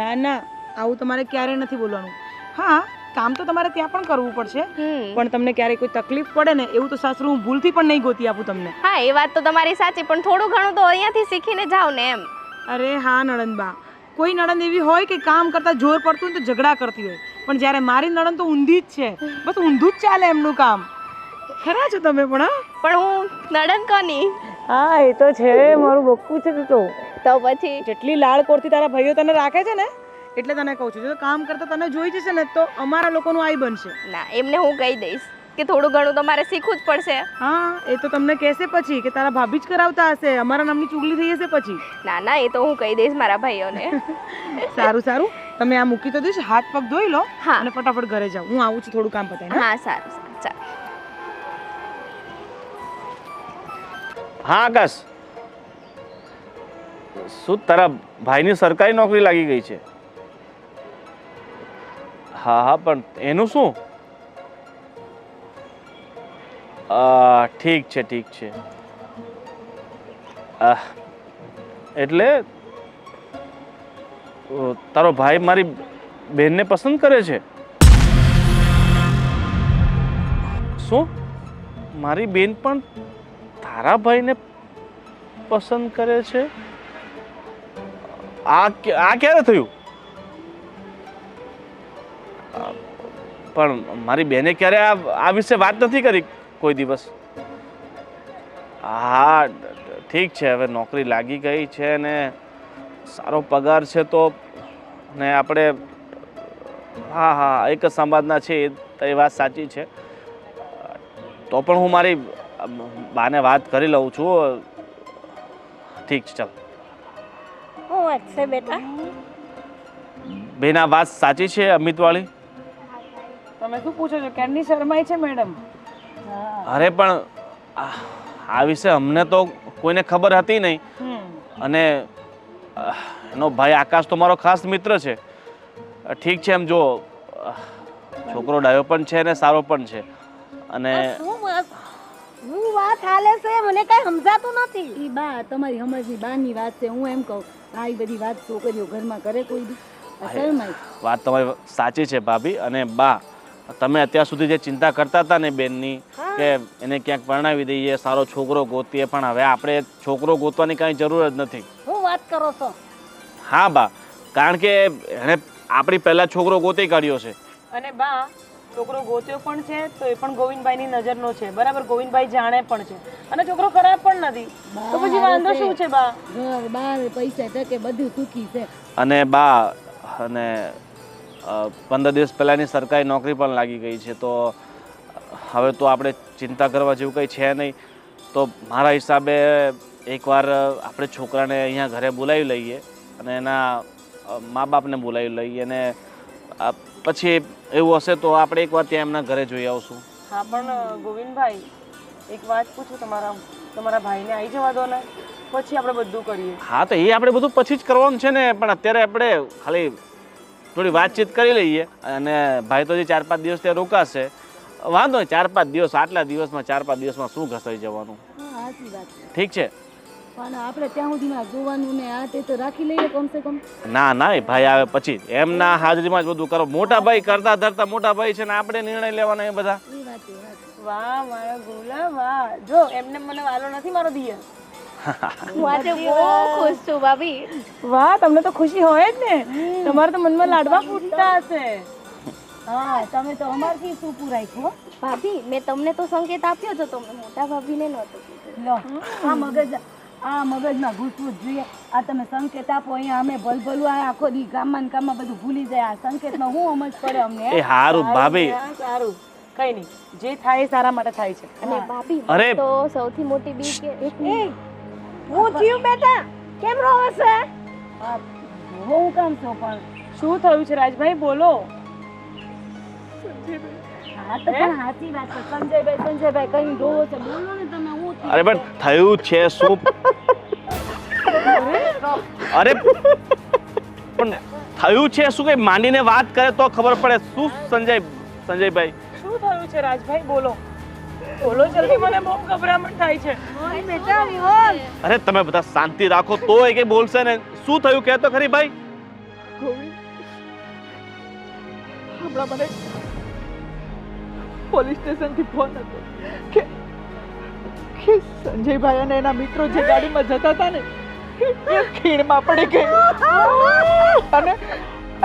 [SPEAKER 2] ના ના, આવું તમારે ક્યારેય નથી બોલવાનું. હા, કામ તો તમારે ત્યાં પણ કરવું પડશે, પણ તમને ક્યારેય કોઈ તકલીફ પડે ને એવું તો સાસરું હું ભૂલથી પણ નહીં ગોતી આપું તમને.
[SPEAKER 7] હા, એ વાત તો તમારી સાચી, પણ થોડું ઘણું તો અહીંયાથી શીખીને જાવ ને એમ.
[SPEAKER 2] અરે હા નણંદબા, કોઈ નણંદ એવી હોય કે કામ કરતા જોર પડતું હોય તો ઝઘડા કરતી હોય, પણ જ્યારે મારી નણંદ તો ઊંધી જ છે. બસ ઊંધું જ ચાલે એમનું કામ. ખરા છો તમે પણ? હા,
[SPEAKER 7] પણ હું નડન કોની?
[SPEAKER 2] હા એ તો છે, મારું બક્કું છે તું તો.
[SPEAKER 7] તો પછી
[SPEAKER 2] જેટલી લાળ કોરથી તારા ભાઈઓ તને રાખે છે ને એટલે તને કહું છું, જો કામ કરતા તને જોઈ જશે ને તો અમારા લોકોનું આઈ બનશે.
[SPEAKER 7] ના, એમને હું કહી દઈશ કે થોડું ઘણું તો મારે શીખવું જ પડશે.
[SPEAKER 2] હા, એ તો તમને કહેશે પછી કે તારા ભાભી જ કરાવતા હશે, અમારા નામની ચુગલી થઈ જશે પછી.
[SPEAKER 7] ના ના, એ તો હું કહી દઈશ મારા ભાઈઓને.
[SPEAKER 2] સારું સારું, તમે આ મૂકી તો દઈશ, હાથ પગ ધોઈ લો
[SPEAKER 7] હા.
[SPEAKER 2] અને ફટાફટ ઘરે જાઓ. હું આવું છું થોડું કામ પતાવીને.
[SPEAKER 7] હા, સારું સારું, ચાલ.
[SPEAKER 4] હા આકાશ, શું તારા ભાઈની સરકારી નોકરી લાગી ગઈ છે? હા હા, પણ એનું શું? ઠીક છે ઠીક છે. એટલે તારો ભાઈ મારી બહેનને પસંદ કરે છે? શું મારી બેન પણ તારા ભાઈને પસંદ કરે છે? આ ક્યારે થયું? પણ મારી બેને ક્યારે આ વિશે વાત નથી કરી કોઈ દિવસ. હા ઠીક છે, હવે નોકરી લાગી ગઈ છે ને સારો પગાર છે તો, ને આપણે હા હા એક જ સમાજના છે એ વાત સાચી છે. તો પણ હું મારી બાને વાત કરી લઉં છું. ઠીક છે, ચાલ.
[SPEAKER 6] શું વાત છે બેટા?
[SPEAKER 4] બેન આ વાત સાચી છે અમિતવાળી?
[SPEAKER 2] તમે શું પૂછો છો? કેમની શરમાઈ છે મેડમ?
[SPEAKER 4] અરે પણ આ વિશે અમને તો કોઈને ખબર હતી નહીં. અને એનો ભાઈ આકાશ તો મારો ખાસ મિત્ર છે. ઠીક છે, એમ જો છોકરો ડાયો પણ છે ને સારો પણ છે. અને
[SPEAKER 6] હું વાત હાલે છે મને કઈ સમજાતું નથી.
[SPEAKER 1] ઈ બા તમારી સમજની બાની વાત છે. હું એમ કહું, આ ઈ બધી વાત છોકરીઓ ઘરમાં કરે કોઈ દી? શરમાય.
[SPEAKER 4] વાત તમારી સાચી છે ભાભી. અને બા, તમે અત્યાર સુધી જે ચિંતા કરતા હતા ને બેનની કે એને ક્યાંક પરણાવી દઈએ, સારો છોકરો ગોતીએ, પણ હવે આપણે છોકરો ગોતવાની કાંઈ જરૂર જ નથી.
[SPEAKER 6] હું વાત કરો છો?
[SPEAKER 4] હા બા, કારણ કે એણે આપણી પહેલા છોકરો ગોતી કાઢ્યો છે.
[SPEAKER 2] અને બા છોકરો ગોત્યો પણ છે તો એ પણ ગોવિંદભાઈની નજરનો છે બરાબર, ગોવિંદભાઈ જાણે પણ છે અને છોકરો ખરાબ પણ નથી, તો પછી વાંધો શું છે બા?
[SPEAKER 1] ઘર બાર પૈસા ટકે બધું સુખી છે.
[SPEAKER 4] અને બા અને 15 દિવસ પહેલાંની સરકારી નોકરી પણ લાગી ગઈ છે, તો હવે તો આપણે ચિંતા કરવા જેવું કંઈ છે નહીં. તો મારા હિસાબે એકવાર આપણે છોકરાને અહીંયા ઘરે બોલાવી લઈએ અને એના મા બાપને બોલાવી લઈએ અને પછી એવું હશે તો આપણે એકવાર ત્યાં એમના ઘરે જોઈ આવશું.
[SPEAKER 2] હા પણ ગોવિંદભાઈ એક વાત પૂછું, તમારા ભાઈને આવી જવા દો ને, પછી આપણે બધું કરીએ.
[SPEAKER 4] હા તો એ આપણે બધું પછી જ કરવાનું છે ને, પણ અત્યારે આપણે ખાલી થોડી વાતચીત કરી લઈએ. અને ભાઈ તો જે 4-5 દિવસ ત્યાં રોકાશે, વાંધો નહીં, 4-5 દિવસ, આટલા દિવસમાં 4-5 દિવસમાં શું ઘસાઈ જવાનું.
[SPEAKER 1] સાચી વાત છે.
[SPEAKER 4] ઠીક છે.
[SPEAKER 1] પણ આપણે ત્યાં સુધીમાં જોવાનું ને આ તે તો રાખી લઈએ કમસે કમ.
[SPEAKER 4] ના ના, એ ભાઈ આવે પછી એમના હાજરીમાં જ બધું કરો. મોટા ભાઈ કરતા ધરતા મોટા ભાઈ છે ને આપણે નિર્ણય લેવાના એ બધા.
[SPEAKER 1] એ વાત છે, વાત છે.
[SPEAKER 2] વાહ મારા ગોલા વાહ, જો એમને મને વાલો નથી મારો દિયર.
[SPEAKER 7] હું આજે બહુ ખુશ છું ભાભી.
[SPEAKER 2] વાહ, તમને તો ખુશી હોય જ ને, તમારે તો મનમાં લાડવા ફૂટતા હશે.
[SPEAKER 1] હા, તમે તો અમારથી શું પૂરાય
[SPEAKER 7] ભાભી મેં તમને તો સંકેત આપ્યો હતો, તમને મોટા ભાભીને નહોતો કીધું.
[SPEAKER 1] લો આ મગજમાં ઘૂસવું જ જોઈએ. આ તમે સંકેત આપો અહીંયા અમે ભલભલું આ આખો દી ગામમાં ને કામમાં બધું ભૂલી જાય. આ સંકેતમાં હું સમજ પડે અમને.
[SPEAKER 4] એ હારું ભાભી.
[SPEAKER 2] સારું, કઈ નહીં, જે થાય એ સારા માટે થાય છે.
[SPEAKER 7] અને ભાભી
[SPEAKER 4] અરે!
[SPEAKER 7] મને તો સૌથી મોટી બીક એક
[SPEAKER 6] હું થયું બેટા, કેમ રહો છે?
[SPEAKER 1] હા, હું કામ છો પણ
[SPEAKER 2] શું થયું છે રાજભાઈ, બોલો.
[SPEAKER 1] હા તો પણ સાચી વાત છે. સંજયભાઈ કઈ રોવો છે, બોલો ને તમે. હું
[SPEAKER 4] અરે પણ થયું છે શું? અરે પણ થયું છે શું? કઈ માંડીને વાત કરે તો ખબર પડે. શું સંજયભાઈ
[SPEAKER 2] શું થયું છે રાજભાઈ, બોલો બોલો જલ્દી, મને બહુ ગભરામણ થાય છે.
[SPEAKER 6] બેટા વિહોલ,
[SPEAKER 4] અરે તમે બધા શાંતિ રાખો તો એ કઈ બોલશે ને. શું થયું કે તો ખરી ભાઈ.
[SPEAKER 5] હમણાં મને પોલીસ સ્ટેશનથી ફોન હતો કે સંજયભાઈ અને એના મિત્રો જે ગાડીમાં જતા હતા ને એ ખીણમાં પડી ગઈ.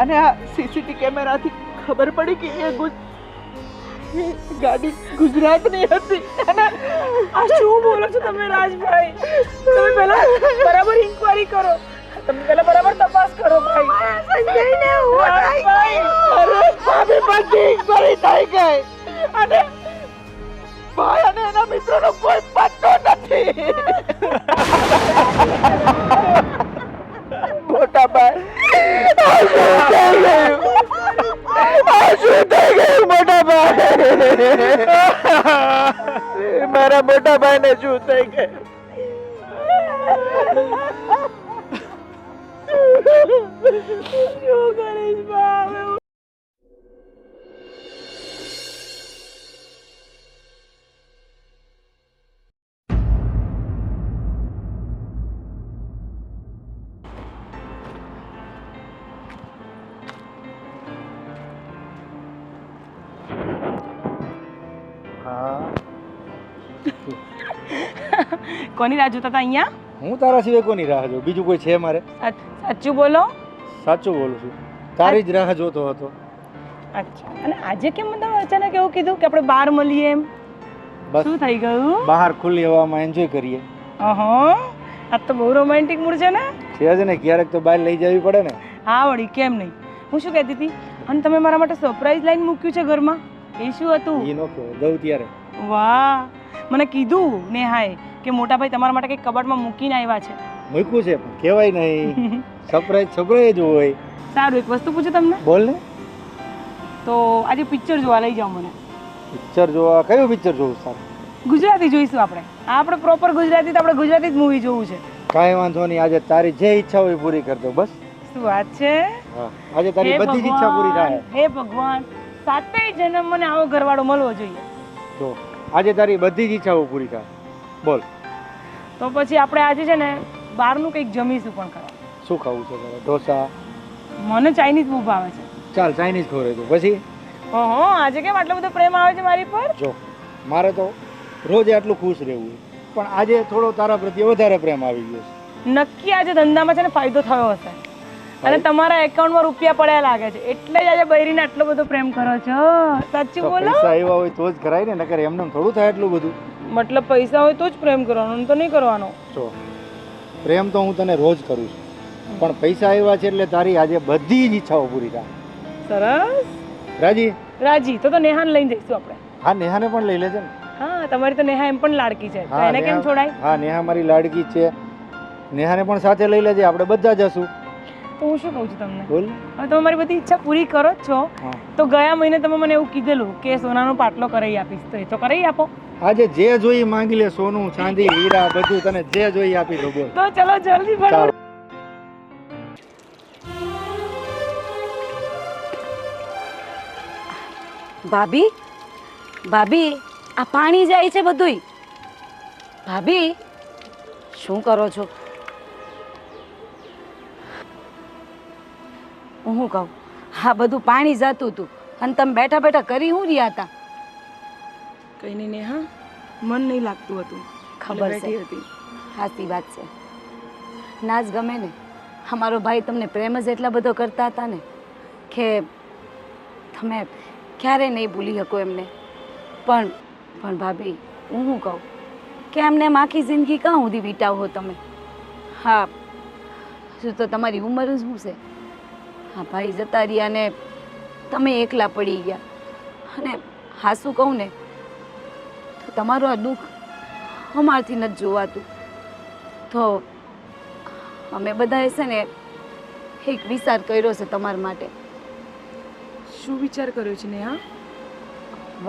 [SPEAKER 5] અને આ સીસીટીવી કેમેરાથી ખબર પડી કે એ ગાડી ગુજરાતની હતી.
[SPEAKER 2] અને આ શું બોલો છો તમે રાજભાઈ? તમે પહેલા બરાબર ઇન્ક્વાયરી કરો, તમે પહેલા બરાબર તપાસ કરો ભાઈ.
[SPEAKER 6] સંજયને
[SPEAKER 2] રાજભાઈ,
[SPEAKER 5] અરે ભાભી, બધી ઇન્ક્વાયરી થઈ ગઈ અને ભાઈ અને એના મિત્રોનો કોઈ પત્તો નથી. મોટા ભાઈ, આ શું થઈ ગયું મોટા ભાઈ? મારા મોટા ભાઈ ને શું થઈ ગયું?
[SPEAKER 2] શું કરીશ બા હવે? કોની રાહ જોતા હતા અહીંયા?
[SPEAKER 3] હું તારા સિવાય કોની રાહ જોઉં? બીજું કોઈ છે મારે?
[SPEAKER 2] સાચું બોલો.
[SPEAKER 3] સાચું બોલું છું, તારી જ રાહ જોતો હતો.
[SPEAKER 2] અચ્છા, અને આજે કેમ તમે અચાનક એવું કીધું કે આપણે બહાર મળીએ એમ?
[SPEAKER 3] બસ
[SPEAKER 2] શું થઈ ગયું?
[SPEAKER 3] બહાર ખુલ્લી હવામાં એન્જોય કરીએ.
[SPEAKER 2] અહો, આ તો બહુ રોમેન્ટિક મૂડ છે ને.
[SPEAKER 3] છે જ ને, ક્યારેક તો બહાર લઈ જવી પડે ને.
[SPEAKER 2] હા વળી, કેમ નહીં. હું શું કહેતી હતી, અને તમે મારા માટે સરપ્રાઈઝ લાઈન મૂક્યું છે ઘરમાં, એ શું હતું?
[SPEAKER 3] એ નો કહેવાય, દઉં ત્યારે.
[SPEAKER 2] વાહ, મને કીધું નેહાએ કે મોટા ભાઈ તમારા માટે કંઈક કબાટમાં મૂકીને આવ્યા છે.
[SPEAKER 3] મૂક્યું છે પણ કહેવાય નહીં. સરપ્રાઈઝ હોય.
[SPEAKER 2] સારું, એક વસ્તુ પૂછું તમને?
[SPEAKER 3] બોલ ને.
[SPEAKER 2] તો આજે પિક્ચર જોવા લઈ જાઓ મને.
[SPEAKER 3] પિક્ચર જોવા? કયું પિક્ચર જોવું સારું?
[SPEAKER 2] ગુજરાતી જોઈશું આપણે. આપણે પ્રોપર ગુજરાતી, તો આપણે ગુજરાતી જ મૂવી જોવું છે.
[SPEAKER 3] કાંઈ વાંધો નહીં, આજે તારી જે ઈચ્છા હોય પૂરી કર દો બસ.
[SPEAKER 2] શું વાત છે?
[SPEAKER 3] હા, આજે તારી
[SPEAKER 2] હે
[SPEAKER 3] બધી જ ઈચ્છા પૂરી થાય.
[SPEAKER 2] હે ભગવાન, સાતેય જન્મ મને આવો ઘરવાળો મળવો જોઈએ.
[SPEAKER 3] તો આજે તારી બધી જ ઈચ્છાઓ પૂરી થાય. બોલ.
[SPEAKER 2] તો પછી આપણે આજે છે ને બહારનું કંઈક જમીશું પણ ખરા.
[SPEAKER 3] શું ખાવું છે તારે? ઢોસા?
[SPEAKER 2] મને ચાઇનીઝ બહુ ભાવે છે.
[SPEAKER 3] ચાલ ચાઇનીઝ ખોરે તું. પછી
[SPEAKER 2] ઓહો, આજે કેમ આટલો બધો પ્રેમ આવે છે મારી પર?
[SPEAKER 3] જો, મારે તો રોજ આટલું ખુશ રહેવું, પણ આજે થોડો તારા પ્રત્યે વધારે પ્રેમ આવી ગયો છે.
[SPEAKER 2] નક્કી આજે ધંધામાં છે ને ફાયદો થયો હશે. અને તમારા એકાઉન્ટમાં રૂપિયા પડ્યા લાગે છે એટલે જ આજે બૈરીને આટલો બધો પ્રેમ કરો છો. સાચું
[SPEAKER 3] તો
[SPEAKER 2] બોલો.
[SPEAKER 3] પૈસા આવ્યા હોય તો જ કરાય ને, નકર એમને થોડું થાય એટલું બધું.
[SPEAKER 2] મતલબ પૈસા હોય તો જ પ્રેમ કરવાનો, તો નહીં કરવાનો.
[SPEAKER 3] જો પ્રેમ તો હું તને રોજ કરું છું, પણ પૈસા આવ્યા છે એટલે તારી આજે બધી જ ઈચ્છાઓ પૂરી થાય.
[SPEAKER 2] સરસ.
[SPEAKER 3] રાજી?
[SPEAKER 2] રાજી. તો નેહાને લઈને જઈશું આપણે.
[SPEAKER 3] હા, નેહાને પણ લઈ લેજે ને.
[SPEAKER 2] હા, તમારી તો નેહા એમ પણ લાડકી છે, તો
[SPEAKER 3] હા,
[SPEAKER 2] એને કેમ છોડાય?
[SPEAKER 3] હા, નેહા મારી લાડકી જ છે. નેહાને પણ સાથે લઈ લેજે, આપણે બધા જશું.
[SPEAKER 2] તો હું શું કહું છું તમને,
[SPEAKER 3] બોલ.
[SPEAKER 2] હવે તમે મારી બધી ઈચ્છા પૂરી કરો જ છો,
[SPEAKER 3] હા.
[SPEAKER 2] તો ગયા મહિને તમે મને એવું કીધેલું કે સોનાનો પાટલો કરાવી આપીશ, તો એ તો કરાવી આપો.
[SPEAKER 3] આજે જે જોઈ માંગી લે, સોનું ચાંદી હીરા બધું તને જે જોઈ આપી દો. બોલ.
[SPEAKER 2] તો ચલો જલ્દી ફટાફટ.
[SPEAKER 3] ચાલો.
[SPEAKER 1] ભાભી, ભાભી, આ પાણી જાય છે બધુંય. ભાભી, શું કરો છો? હું કહું, હા બધું પાણી જતું હતું અને તમે બેઠા બેઠા કરી હું રહ્યા હતા?
[SPEAKER 2] કઈ નહીં નેહા, મન નહીં લાગતું હતું,
[SPEAKER 1] ખબર છે,
[SPEAKER 2] બેઠી હતી.
[SPEAKER 1] સાચી વાત છે. ના જ ગમે ને, અમારો ભાઈ તમને પ્રેમ જ એટલા બધો કરતા હતા ને કે તમે ક્યારેય નહીં ભૂલી શકો એમને. પણ ભાભી, હું શું કહું કે એમને એમ આખી જિંદગી કાં સુધી વિતાવો તમે? હા, શું તો તમારી ઉંમર જ શું છે? હા, ભાઈ જતા રહ્યા ને તમે એકલા પડી ગયા, અને હાસું કહું ને તો તમારું આ દુઃખ અમારથી નથી જોવાતું. તો અમે બધાએ છે ને એક વિચાર કર્યો છે તમારા માટે.
[SPEAKER 2] શું વિચાર કર્યો છે નેહા?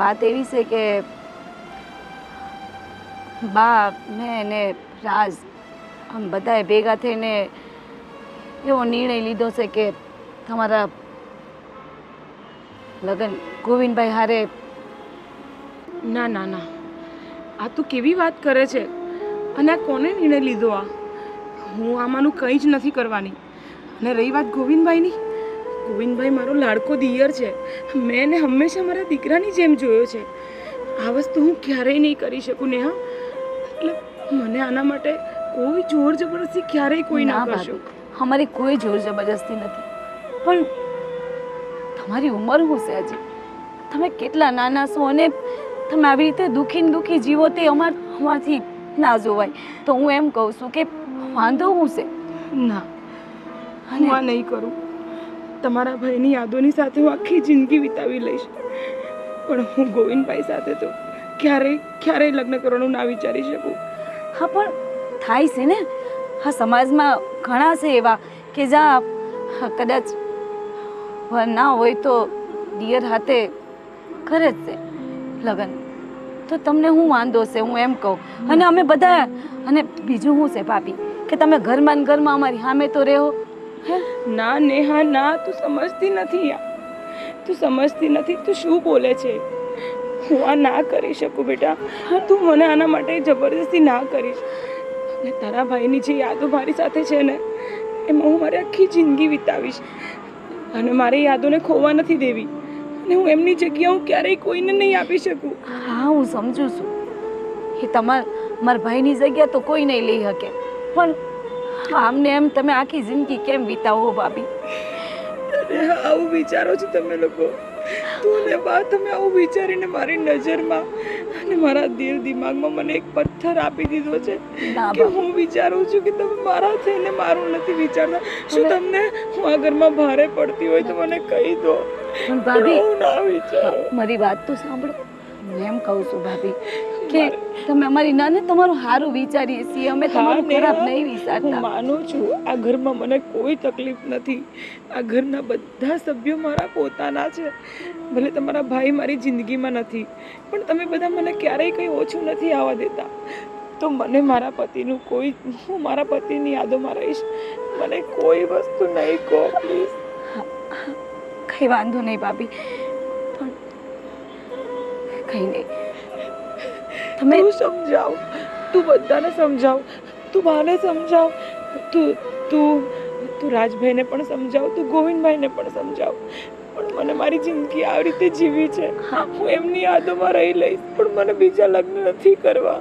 [SPEAKER 1] વાત એવી છે કે બા, મેં ને રાજ આમ બધાએ ભેગા થઈને એવો નિર્ણય લીધો છે કે તમારા લગ્ન ગોવિંદભાઈ હારે.
[SPEAKER 2] ના ના ના, આ તું કેવી વાત કરે છે? અને આ કોને નિર્ણય લીધો? આ હું આમાંનું કંઈ જ નથી કરવાની. અને રહી વાત ગોવિંદભાઈની, ગોવિંદભાઈ મારો લાડકો દિયર છે, મેં એને હંમેશા મારા દીકરાની જેમ જોયો છે. આ વસ્તુ હું ક્યારેય નહીં કરી શકું નેહા. એટલે મને આના માટે કોઈ જોર જબરદસ્તી ક્યારેય કોઈ ના કરશો.
[SPEAKER 1] ભાભી, અમારી કોઈ જોર જબરદસ્તી નથી, પણ તમારી ઉંમર શું છે હજી? તમે કેટલા નાના છો અને તમે આવી રીતે દુઃખી ને દુઃખી જીવો તે અમારથી ના જોવાય. તો હું એમ કહું છું કે વાંધો શું છે?
[SPEAKER 2] ના, હું આ નહીં કરું. તમારા ભાઈની યાદોની સાથે હું આખી જિંદગી વિતાવી લઈશ, પણ હું ગોવિંદભાઈ સાથે તો ક્યારેય લગ્ન કરવાનું ના વિચારી શકું.
[SPEAKER 1] હા, પણ થાય છે ને, હા સમાજમાં ઘણા છે એવા કે જ્યાં કદાચ ના હોય તો દિયર હાથે કરે જ છે લગ્ન. તો તમને શું વાંધો છે? હું એમ કહું. અને અમે બધા, અને બીજું શું છે ભાભી કે તમે ઘરમાં ને ઘરમાં અમારી સામે તો રહો.
[SPEAKER 2] ના નેહા ના, તું સમજતી નથી. તું સમજતી નથી. તું શું બોલે છે? હું આ ના કરી શકું બેટા. તું મને આના માટે જબરદસ્તી ના કરીશ. અને તારા ભાઈની જે યાદો મારી સાથે છે ને, એમાં હું મારી આખી જિંદગી વિતાવીશ, અને મારી યાદોને ખોવા નથી દેવી. અને હું એમની જગ્યા હું ક્યારેય કોઈને નહીં આપી શકું.
[SPEAKER 1] હા, હું સમજુ છું એ મારા ભાઈની જગ્યા તો કોઈ નહીં લઈ શકે, પણ આમને એમ તમે આખી જિંદગી કેમ વિતાવો ભાભી?
[SPEAKER 2] આવું વિચારો છો તમે લોકો? તું ને બા, તમે આવું વિચારીને મારી નજરમાં અને મારા દિલ દિમાગમાં મને એક પથ્થર આપી દીધો છે કે હું વિચારું છું કે તમે મારા થઈને મારું નથી વિચારતા. શું તમને હું આ ઘરમાં ભારે પડતી હોય તો મને કહી દો.
[SPEAKER 1] પણ ભાભી,
[SPEAKER 2] હું ના વિચારો.
[SPEAKER 1] મારી વાત તો સાંભળો. હું એમ કહું છું ભાભી કે તમે અમારી નાને તમારું સારું વિચારીએ છીએ, અમે તમારું ખરાબ નહીં
[SPEAKER 2] હું
[SPEAKER 1] વિચારતા.
[SPEAKER 2] માનું છું આ ઘરમાં મને કોઈ તકલીફ નથી. આ ઘરના બધા સભ્યો મારા પોતાના છે. ભલે તમારા ભાઈ મારી જિંદગીમાં નથી, પણ તમે બધા મને ક્યારેય કંઈ ઓછું નથી આવવા દેતા. તો મને મારા પતિનું કોઈ, હું મારા પતિની યાદોમાં રહીશ. મને કોઈ વસ્તુ નહીં કહો પ્લીઝ.
[SPEAKER 1] કઈ વાંધો નહીં ભાભી, પણ કઈ નહીં. તમે
[SPEAKER 2] તું સમજાવ, તું બધાને સમજાવ, તું બાને સમજાવ, તું રાજભાઈને પણ સમજાવ, તું ગોવિંદભાઈને પણ સમજાવ. પણ મને મારી જિંદગી આવી રીતે જીવી છે, હું એમની યાદોમાં રહી લઈશ, પણ મને બીજા લગ્ન નથી કરવા.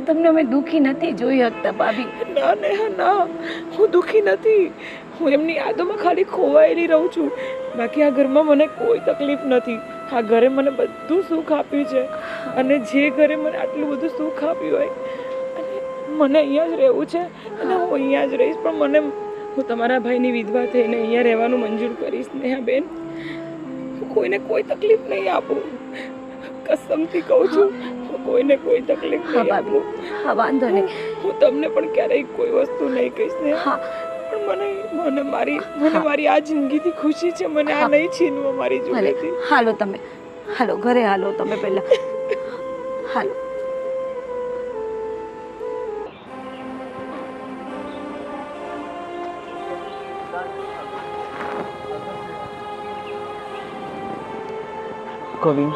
[SPEAKER 1] તમને અમે દુઃખી નથી જોઈ શકતા ભાભી.
[SPEAKER 2] ના નેહા ના, હું દુઃખી નથી. હું એમની યાદોમાં ખાલી ખોવાયેલી રહું છું. બાકી આ ઘરમાં મને કોઈ તકલીફ નથી. આ ઘરે મને બધું સુખ આપ્યું છે, અને જે ઘરે મને આટલું બધું સુખ આપ્યું હોય, અને મને અહીંયા જ રહેવું છે, અને હું અહીંયા જ રહીશ. પણ હું તમારા ભાઈની વિધવા થઈને અહીંયા રહેવાનું મંજૂર કરીશ નેહાબેન. હું કોઈને કોઈ તકલીફ નહીં આપું. કસમથી કહું છું, હું કોઈને કોઈ તકલીફ નહીં આપું.
[SPEAKER 6] હા, વાંધો નહીં.
[SPEAKER 2] હું તમને પણ ક્યારેય કોઈ વસ્તુ નહીં કહીશ ને.
[SPEAKER 6] હા,
[SPEAKER 2] પણ મને મારી આ જિંદગીથી ખુશી છે. મને આ નહીં છીનવો મારી
[SPEAKER 6] ભલે.
[SPEAKER 2] જોડેથી.
[SPEAKER 6] હાલો ઘરે હાલો તમે પહેલા. હાલો.
[SPEAKER 5] ગોવિંદ,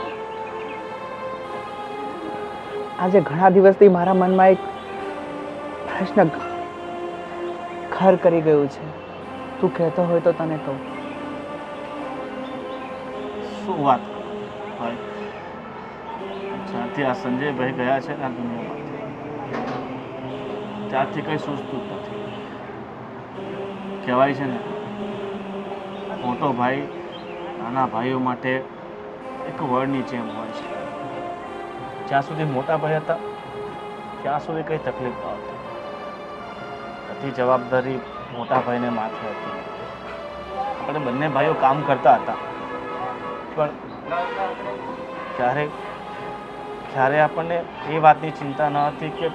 [SPEAKER 5] આજે ઘણા દિવસથી મારા મનમાં એક પ્રશ્ન ઘર કરી ગયું છે. તું કહેતો હોય તો તને કહું.
[SPEAKER 4] શું વાત ભાઈ? જ્યાંથી આ સંજયભાઈ ગયા છે ને આ દુનિયામાંથી, ત્યારથી કંઈ સૂઝતું જ નથી. કહેવાય છે ને, મોટો ભાઈ નાના ભાઈઓ માટે એક વડની જેમ હોય છે. જ્યાં સુધી મોટા ભાઈ હતા ત્યાં સુધી કંઈ તકલીફ ન હતી. બધી જવાબદારી મોટા ભાઈને માથે હતી. આપણે બંને ભાઈઓ કામ કરતા હતા, પણ ક્યારે આપણને એ વાતની ચિંતા ન હતી કે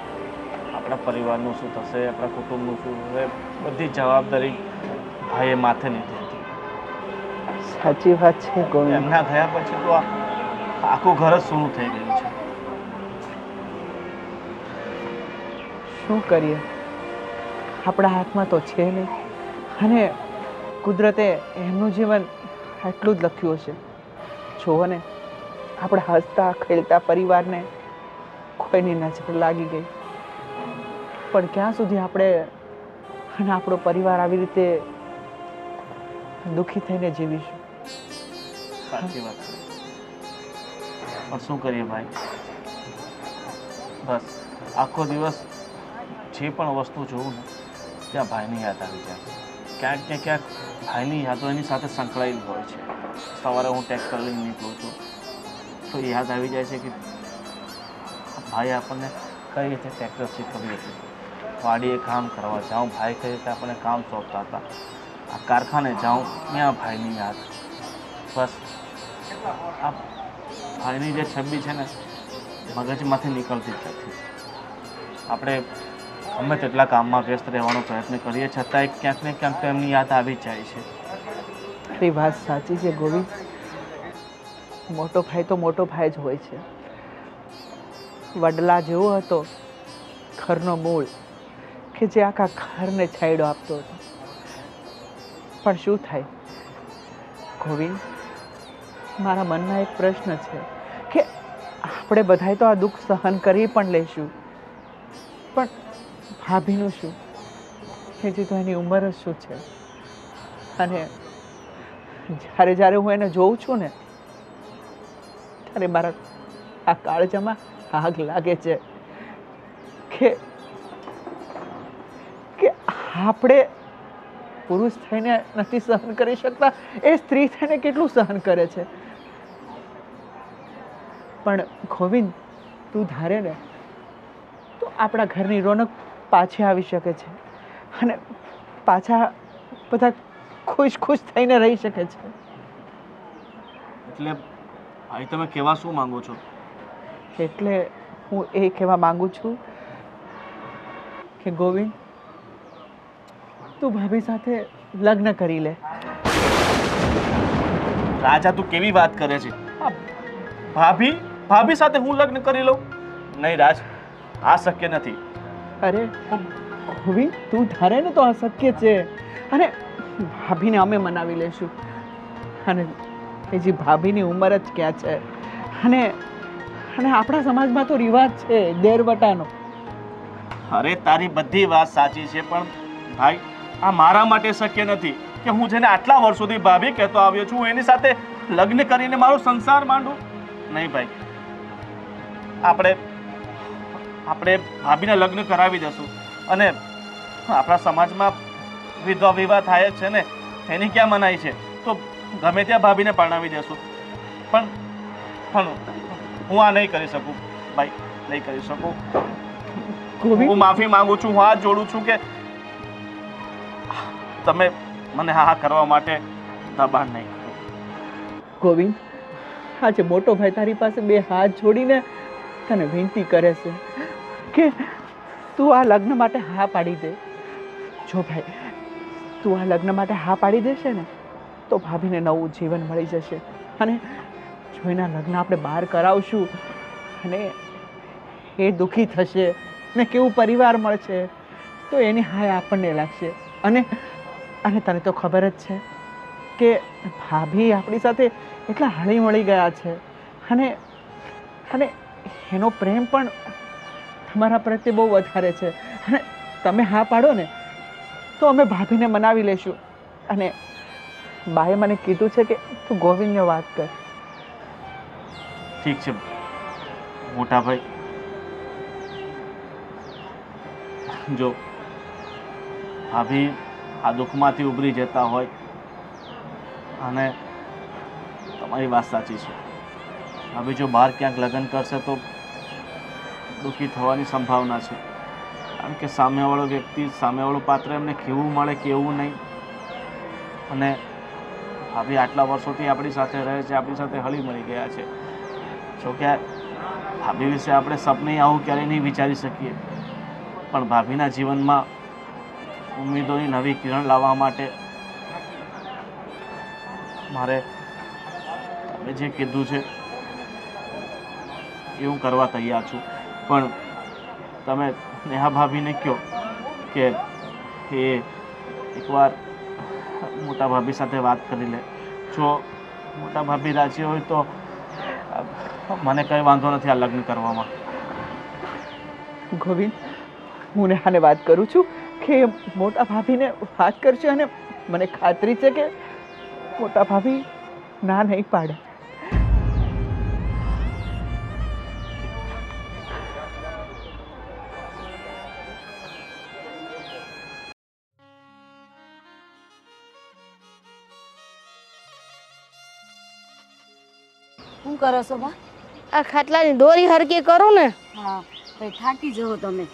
[SPEAKER 4] આપણા પરિવારનું શું થશે, આપણા કુટુંબનું શું થશે. બધી જવાબદારી ભાઈએ માથે લીધી હતી.
[SPEAKER 5] સાચી વાત છે ગોવિંદ.
[SPEAKER 4] એમના ગયા પછી તો આખું ઘર જ સૂનું થઈ ગયું છે.
[SPEAKER 5] શું કરીએ, આપણા હાથમાં તો છે નહીં. અને કુદરતે એમનું જીવન આટલું જ લખ્યું છે. જુઓ ને, આપણા હસતા ખેલતા પરિવારને કોઈની નજર લાગી ગઈ. પણ ક્યાં સુધી આપણે અને આપણો પરિવાર આવી રીતે દુઃખી થઈને જીવીશું?
[SPEAKER 4] સાચી વાત છે, પણ શું કરીએ ભાઈ? બસ આખો દિવસ જે પણ વસ્તુ જોઉં ને ત્યાં ભાઈની યાદ આવી જાય. ક્યાંક ને ક્યાંક ભાઈની યાદો એની સાથે સંકળાયેલી હોય છે. સવારે હું ટ્રેક્ટર લઈને નીકળું છું તો યાદ આવી જાય છે કે ભાઈ આપણને કઈ રીતે ટ્રેક્ટર શીખવ્યું હતું. વાડીએ કામ કરવા જાઉં, ભાઈ કઈ રીતે આપણને કામ સોંપતા હતા. આ કારખાને જાઉં, ત્યાં ભાઈની યાદ. બસ આ ભાઈની જે છબી છે ને મગજમાંથી નીકળતી જ નથી. આપણે ગમે તેટલા કામમાં વ્યસ્ત રહેવાનો પ્રયત્ન કરીએ છતાંય ક્યાંક ને ક્યાંક તો એમની યાદ આવી જ જાય છે.
[SPEAKER 5] તારી વાત સાચી છે ગોવિંદ. મોટો ભાઈ તો મોટો ભાઈ જ હોય છે. વડલા જેવો હતો, ઘરનો મૂળ, કે જે આખા ઘરને છાંયડો આપતો હતો. પણ શું થાય ગોવિંદ, મારા મનમાં એક પ્રશ્ન છે કે આપણે બધાય તો આ દુઃખ સહન કરી પણ લઈશું, પણ ભાભીનું શું? હજી તો એની ઉંમર જ શું છે. અને જ્યારે હું એને જોઉં છું ને ત્યારે મારા આ કાળજામાં આગ લાગે છે કે આપણે પુરુષ થઈને નથી સહન કરી શકતા, એ સ્ત્રી થઈને કેટલું સહન કરે છે. પણ ગોવિંદ, તું ધારે ને તો આપણા ઘરની રોનક પાછી આવી શકે છે અને પાછા બધા ખુશ ખુશ થઈને રહી શકે છે.
[SPEAKER 4] એટલે ભાઈ તમે કહેવા શું માંગો છો?
[SPEAKER 5] એટલે હું એ કહેવા માંગુ છું કે ગોવિંદ, તું ભાભી સાથે લગ્ન કરી લે.
[SPEAKER 4] રાજા, તું કેવી વાત કરે છે? ભાભી સાથે હું લગ્ન કરી લઉં? નહીં રાજ, આ શક્ય નથી.
[SPEAKER 5] અરે ગોવિંદ, તું ધારે ને તો આ શક્ય છે. અને ભાભીને અમે મનાવી લેશું. અને હજી ભાભીની ઉંમર જ ક્યાં છે. અને આપણા સમાજમાં તો રિવાજ છે દેરવટાનો.
[SPEAKER 4] અરે તારી બધી વાત સાચી છે, પણ ભાઈ આ મારા માટે શક્ય નથી કે હું જેને આટલા વર્ષોથી ભાભી કહેતો આવ્યો છું એની સાથે લગ્ન કરીને મારો સંસાર માંડું. નહીં ભાઈ, આપણે ભાભીને લગ્ન કરાવી દઈશું અને આપણા સમાજમાં વિધવા વિવાહ થાય જ છે ને, એની ક્યાં મનાઈ છે? તો ગમે ત્યાં ભાભીને પરણાવી દેશું. પણ પણ હું આ નહીં કરી શકું ભાઈ, નહીં કરી શકું. હું માફી માંગુ છું, હું હાથ જોડું છું કે તમે મને હા કરવા માટે દબાણ નહીં કરો.
[SPEAKER 5] ગોવિંદ, આજે મોટો ભાઈ તારી પાસે બે હાથ જોડીને તને વિનંતી કરે છે કે તું આ લગ્ન માટે હા પાડી દે. જો ભાઈ, તું આ લગ્ન માટે હા પાડી દેશે ને તો ભાભીને નવું જીવન મળી જશે. અને જો એના લગ્ન આપણે બહાર કરાવશું અને એ દુઃખી થશે ને કેવું પરિવાર મળશે તો એની હાય આપણને લાગશે. અને અને તને તો ખબર જ છે કે ભાભી આપણી સાથે એટલા હળી મળી ગયા છે અને અને એનો પ્રેમ પણ તમારા પ્રત્યે બહુ વધારે છે. અને તમે હા પાડો ને તો અમે ભાભીને મનાવી લેશું. અને બાએ મને કીધું છે કે તું ગોવિંદને વાત કર.
[SPEAKER 4] ઠીક છે મોટા ભાઈ, જો ભાભી આ દુઃખમાંથી ઉભરી જતા હોય અને તમારી વાત સાચી છે, ભાભી જો બહાર ક્યાંક લગ્ન કરશે તો દુઃખી થવાની સંભાવના છે. કારણ કે સામેવાળો વ્યક્તિ, સામેવાળું પાત્ર એમને કેવું મળે કેવું નહીં. અને ભાભી આટલા વર્ષોથી આપણી સાથે રહે છે, આપણી સાથે હળી મળી ગયા છે. જો કે ભાભી વિશે આપણે સપને આવું ક્યારેય નહીં વિચારી શકીએ, પણ ભાભીના જીવનમાં ઉમ્મીદોની નવી કિરણ લાવવા માટે મારે તમે જે કીધું છે એ હું કરવા તૈયાર છું. પણ તમે નેહા ભાભીને કહો કે એ એકવાર મોટા ભાભી સાથે વાત કરી લે. જો મોટા ભાભી રાજી હોય તો મને કંઈ વાંધો નથી આ લગ્ન કરવામાં.
[SPEAKER 5] ગોવિંદ, હું નેહાને વાત કરું છું કે મોટા ભાભીને વાત કરશે અને મને ખાતરી છે કે મોટા ભાભી ના નહીં પાડે.
[SPEAKER 1] શું કરો છો બા?
[SPEAKER 6] આ ખાટલાની દોરી હરકી કરું ને
[SPEAKER 1] હા, તો થાકી જવો તમે.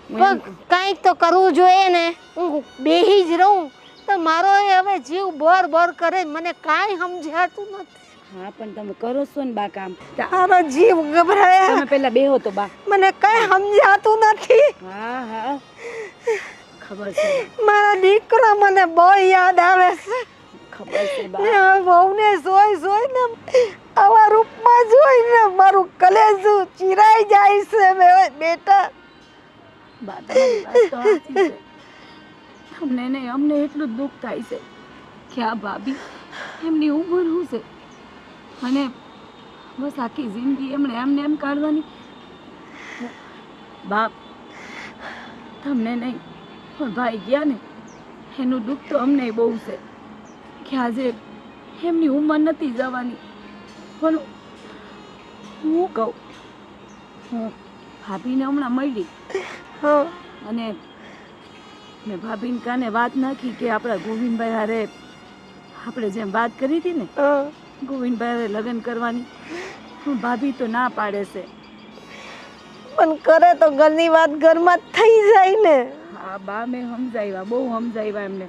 [SPEAKER 6] પણ કાંઈક તો કરવું જોઈએ ને. હું બેહી જ રહું તો મારો હવે જીવ બોર બોર કરે, મને કાંઈ સમજાતું નથી.
[SPEAKER 1] હા, પણ તમે કરો છો ને બા કામ.
[SPEAKER 6] મારો જીવ ગભરાય,
[SPEAKER 1] તમે પહેલા બેહો તો બા.
[SPEAKER 6] મને કાંઈ સમજાતું નથી.
[SPEAKER 1] હા હા, ખબર છે,
[SPEAKER 6] મારો દીકરો મને બહુ યાદ આવે છે.
[SPEAKER 1] ખબર છે બા.
[SPEAKER 6] ને આ વહુને જોઈને આવા રૂપમાં જોઈને મારું કલેજું ચીરાઈ જાય છે બેટા.
[SPEAKER 1] બા તમારી વાત તો સાચી છે. તમને નહીં, અમને એટલું જ દુઃખ થાય છે કે આ ભાભી, એમની ઉંમર શું છે અને બસ આખી જિંદગી એમણે એમને એમ કાઢવાની. બાપ, તમને નહીં પણ ભાઈ ગયા ને એનું દુઃખ તો અમને બહુ છે કે આજે એમની ઉંમર નથી જવાની. પણ હું કહું, હું ભાભીને હમણાં મળી અને મેં ભાભીને કાને વાત નાખી કે આપણા ગોવિંદભાઈ હારે આપણે જેમ વાત કરી હતી ને, ગોવિંદભાઈ હારે લગ્ન કરવાની. ભાભી તો ના પાડે છે.
[SPEAKER 6] પણ કરે તો ઘરની વાત ઘરમાં જ થઈ જાય ને.
[SPEAKER 1] હા બા, મેં સમજાવ્યા, બહુ સમજાવ્યા એમને.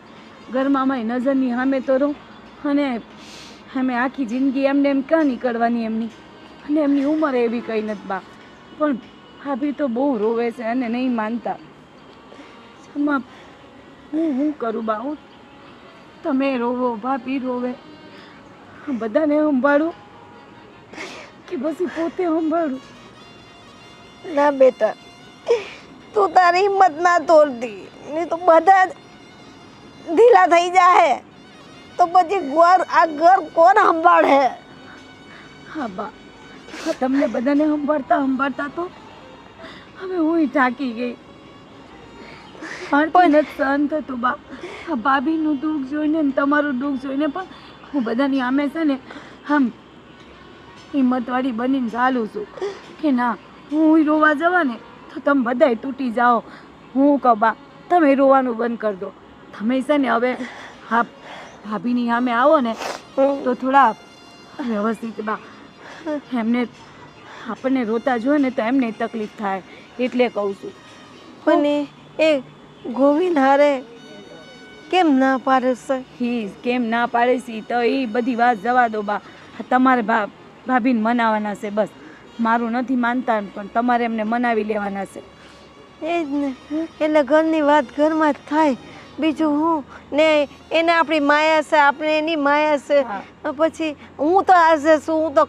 [SPEAKER 1] ઘરમાં મારી નજરની સામે તો રહું અને અમે આખી જિંદગી એમને એમ ક્યાં નીકળવાની એમની, અને એમની ઉંમર એવી કંઈ નથી બા. પણ ભાભી તો બહુ રોવે છે અને નહીં માનતા. એમાં હું કરું બા? હું તમે રોવો, ભાભી રોવે, બધાને સંભાળું કે પછી પોતે સંભાળું?
[SPEAKER 6] ના બેટા, તું તારી હિંમત ના તોડતી, નહીં તો બધા ઢીલા થઈ જાય તો પછી આ ઘર કોણ સંભાળે?
[SPEAKER 1] હા બા, તમને બધાને સંભાળતા તો હવે હું થાકી ગઈ. મારથી નથી સહન થતું બા. આ ભાભીનું દુઃખ જોઈને ને તમારું દુઃખ જોઈને પણ હું બધાની સામે છે ને આમ હિંમતવાળી બનીને ચાલું છું કે ના, હું રોવા જવા ને તો તમે બધાય તૂટી જાઓ. હું કહું બા, તમે રોવાનું બંધ કરી દો. તમે છે ને હવે હા ભાભીની સામે આવો ને તો થોડા વ્યવસ્થિત બા એમને આપણને રોતા જોઈએ ને તો એમને તકલીફ થાય એટલે કહું છું.
[SPEAKER 6] પણ એ ગોવિંદ હારે કેમ ના પાડે છે?
[SPEAKER 1] કેમ ના પાડે છે તો એ બધી વાત જવા દો બા. તમારે ભાભીને મનાવવાના છે બસ. મારું નથી માનતા પણ તમારે એમને મનાવી લેવાના છે.
[SPEAKER 6] એ જ ને, એટલે ઘરની વાત ઘરમાં જ થાય, બીજું હું ને એને આપણી માયા છે, આપણે એની માયા છે. પછી હું તો આજે છું, હું તો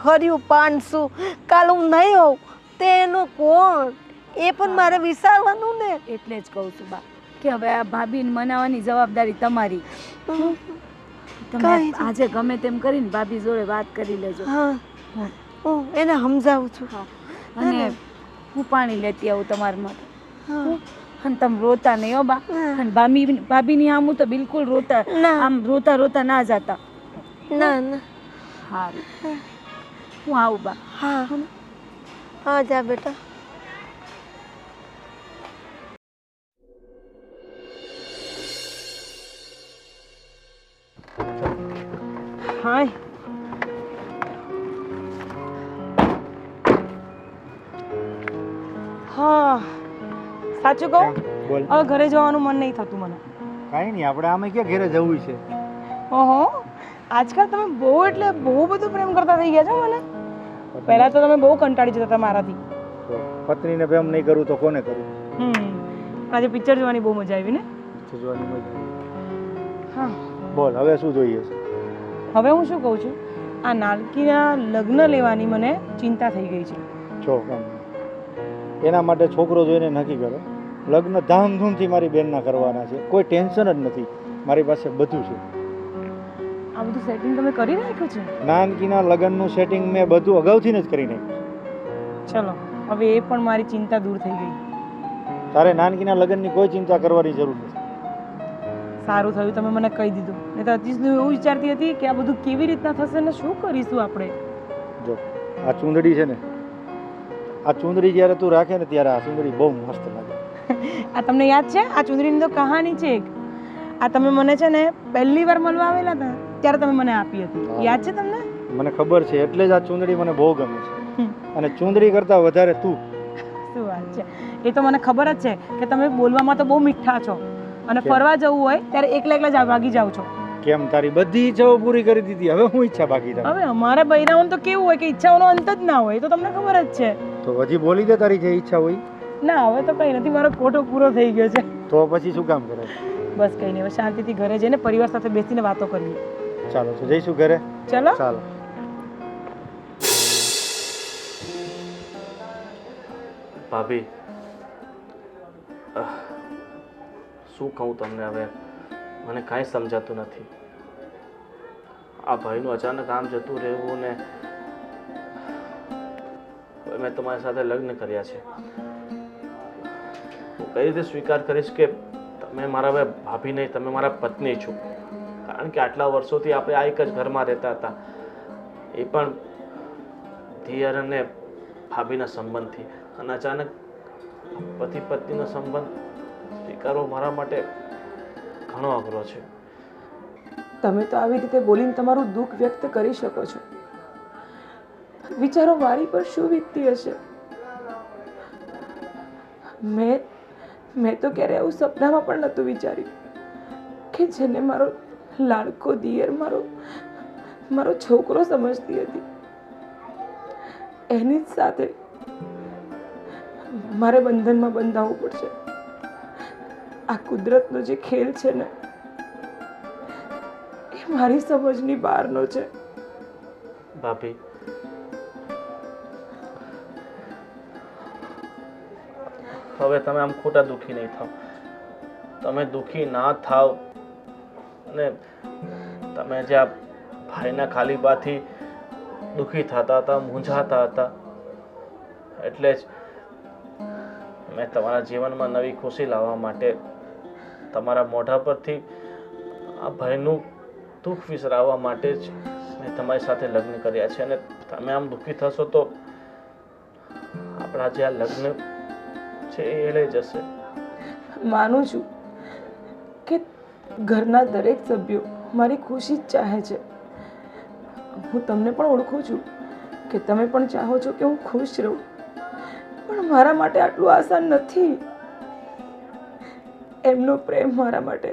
[SPEAKER 6] ખર્યું પાન છું, કાલ હું નહીં હોઉં તે એનું કોણ? એ પણ મારે વિચારવાનું ને.
[SPEAKER 1] એટલે જ કહું છું બા કે હવે આ ભાભીને મનાવવાની જવાબદારી તમારી. તમે આજે ગમે તેમ કરીને ભાભી જોડે વાત કરી લેજો.
[SPEAKER 6] હા, હું એને સમજાવું છું.
[SPEAKER 1] અને હું પાણી લેતી આવું તમારા માટે. અને તમે રોતા નહીં હો બા. અને ભાભીની આમ તો બિલકુલ રોતા આમ રોતા રોતા ના જતા.
[SPEAKER 6] ના ના.
[SPEAKER 1] સારું, હું આવું બા.
[SPEAKER 6] હા હા, જા બેટા.
[SPEAKER 2] હાય હા, સાચું કહું,
[SPEAKER 3] બોલ.
[SPEAKER 2] હવે ઘરે જવાનું મન નહીં થતું મને.
[SPEAKER 3] કાંઈ નહીં, આપણે આમે ક્યાં ઘરે જવું છે?
[SPEAKER 2] ઓહો, આજકાલ તમે બહુ એટલે બહુ બધું પ્રેમ કરતા થઈ ગયા છો મને. પહેલા તો તમે બહુ કંટાળી જતા હતા મારાથી.
[SPEAKER 3] તો પત્નીને પ્રેમ નહીં કરું તો કોને કરું?
[SPEAKER 2] આજે પિક્ચર જોવાની બહુ મજા આવી ને?
[SPEAKER 3] પિક્ચર જોવાની મજા આવી.
[SPEAKER 2] હા,
[SPEAKER 3] બોલ હવે શું જોઈએ છે?
[SPEAKER 2] હવે હું શું કહું છું, આ નાલકીના લગ્ન લેવાની મને ચિંતા થઈ ગઈ છે.
[SPEAKER 3] જો એના માટે છોકરો જોઈને નક્કી કરો. લગ્ન ધામધૂમથી મારી બેનના કરવાના છે, કોઈ ટેન્શન જ નથી. મારી પાસે બધું છે.
[SPEAKER 2] આ બધું સેટિંગ તમે કરી નાખ્યું છે?
[SPEAKER 3] નાનકીના લગ્નનું સેટિંગ મેં બધું અગાઉથી જ કરી નાખ્યું.
[SPEAKER 2] ચલો, હવે એ પણ મારી ચિંતા દૂર થઈ ગઈ.
[SPEAKER 3] તારે નાનકીના લગ્નની કોઈ ચિંતા કરવાની જરૂર નથી.
[SPEAKER 2] સારું થયું તમે મને કહી દીધું. નહીં તો અતીશનું એવું વિચારતી હતી કે આ બધું કેવી રીતના થશે ને શું કરીશું આપણે.
[SPEAKER 3] જો આ ચૂંદડી છે ને, આ ચૂંદડી જ્યારે તું રાખે ને ત્યારે આ ચૂંદડી બહુ મસ્ત લાગે.
[SPEAKER 2] આ તમને યાદ છે? આ ચૂંદડીની તો કહાની છે એક. આ તમે મને છે ને પહેલી વાર મળવા આવેલા હતા ત્યારે તમે મને આપી હતી, યાદ છે તમને?
[SPEAKER 3] મને ખબર છે, એટલે જ આ ચૂંદડી મને બહુ ગમે છે. અને ચૂંદડી કરતાં વધારે તું.
[SPEAKER 2] શું વાત છે, એ તો મને ખબર જ છે કે તમે બોલવામાં તો બહુ મીઠા છો અને ફરવા જવું હોય ત્યારે એકલા એકલા જ ભાગી જાવ છો.
[SPEAKER 3] કેમ તારી બધી ઈચ્છાઓ પૂરી કરી દીધી, હવે હું ઈચ્છા બાકી થાય?
[SPEAKER 2] હવે અમારા બૈરાઓને તો કેવું હોય કે ઈચ્છાઓનો અંત જ ના હોય, તો તમને ખબર જ છે.
[SPEAKER 3] તો હજી બોલી દે તારી જે ઈચ્છા હોય.
[SPEAKER 2] ના, હવે તો કંઈ નથી, મારો કોઠો પૂરો થઈ ગયો છે.
[SPEAKER 3] તો પછી શું કામ કરે?
[SPEAKER 2] બસ કંઈ નહીં, હવે શાંતિથી ઘરે જઈને પરિવાર સાથે બેસીને વાતો કરીએ.
[SPEAKER 3] ચાલો તો જઈશું ઘરે.
[SPEAKER 2] ચલો
[SPEAKER 3] ચાલો.
[SPEAKER 4] ભાભી, શું કહું તમને હવે, મને કાંઈ સમજાતું નથી. આ ભાઈનું અચાનક આમ જતું રહેવું ને મેં તમારી સાથે લગ્ન કર્યા છે. હું કઈ રીતે સ્વીકાર કરીશ કે તમે મારા હવે ભાભી નહીં, તમે મારા પત્ની છો? કારણ કે આટલા વર્ષોથી આપણે આ એક જ ઘરમાં રહેતા હતા, એ પણ દિયર અને ભાભીના સંબંધથી. અને અચાનક પતિ પત્નીનો સંબંધ સ્વીકારવો મારા માટે ઘણો અઘરો છે.
[SPEAKER 2] તમે તો આવી રીતે બોલીને તમારું દુઃખ વ્યક્ત કરી શકો છો. વિચારો મારી પર શું વીતતી હશે. મેં તો ક્યારે એવું સપનામાં પણ નહોતું વિચાર્યું કે જેને મારો લાડકો દિયર મારો છોકરો સમજતી હતી, એની જ સાથે મારે બંધનમાં બંધાવવું પડશે. આ કુદરતનો જે ખેલ છે ને એ મારી સમજની બહારનો છે.
[SPEAKER 4] ભાભી, હવે તમે આમ ખોટા દુઃખી નહીં થાવ. તમે દુઃખી ના થાવ અને તમે જે આ ભાઈના ખાલીપાથી દુઃખી થતા હતા, મૂંઝાતા હતા, એટલે જ મેં તમારા જીવનમાં નવી ખુશી લાવવા માટે તમારા મોઢા પરથી આ ભાઈનું દુઃખ વિસરાવવા માટે જ મેં તમારી સાથે લગ્ન કર્યા છે. અને તમે આમ દુઃખી થશો તો આપણા જે આ લગ્ન છે એ એળે જશે.
[SPEAKER 2] માનું છું કે ઘરના દરેક સભ્યો મારી ખુશી જ ચાહે છે. હું તમને પણ ઓળખું છું કે તમે પણ ચાહો છો કે હું ખુશ રહું, પણ મારા માટે આટલું આસાન નથી. એમનો પ્રેમ મારા માટે,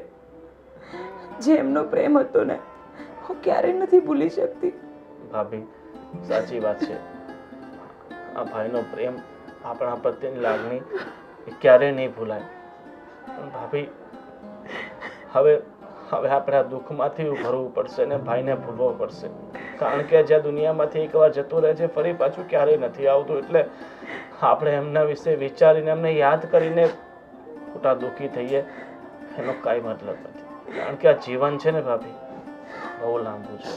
[SPEAKER 2] જે એમનો પ્રેમ હતો ને, હું ક્યારેય નથી ભૂલી શકતી.
[SPEAKER 4] ભાભી સાચી વાત છે. આ ભાઈનો પ્રેમ, આપણા પ્રત્યેની લાગણી એ ક્યારેય નહીં ભૂલાય. પણ ભાભી હવે આપણે આ દુઃખમાંથી ઉભરવું પડશે ને ભાઈને ભૂલવો પડશે. કારણ કે જ્યાં દુનિયામાંથી એકવાર જતું રહે છે ફરી પાછું ક્યારેય નથી આવતું. એટલે આપણે એમના વિશે વિચારીને એમને યાદ કરીને ખોટા દુઃખી થઈએ એનો કાંઈ મતલબ નથી. કારણ કે આ જીવન છે ને ભાભી બહુ લાંબુ છે,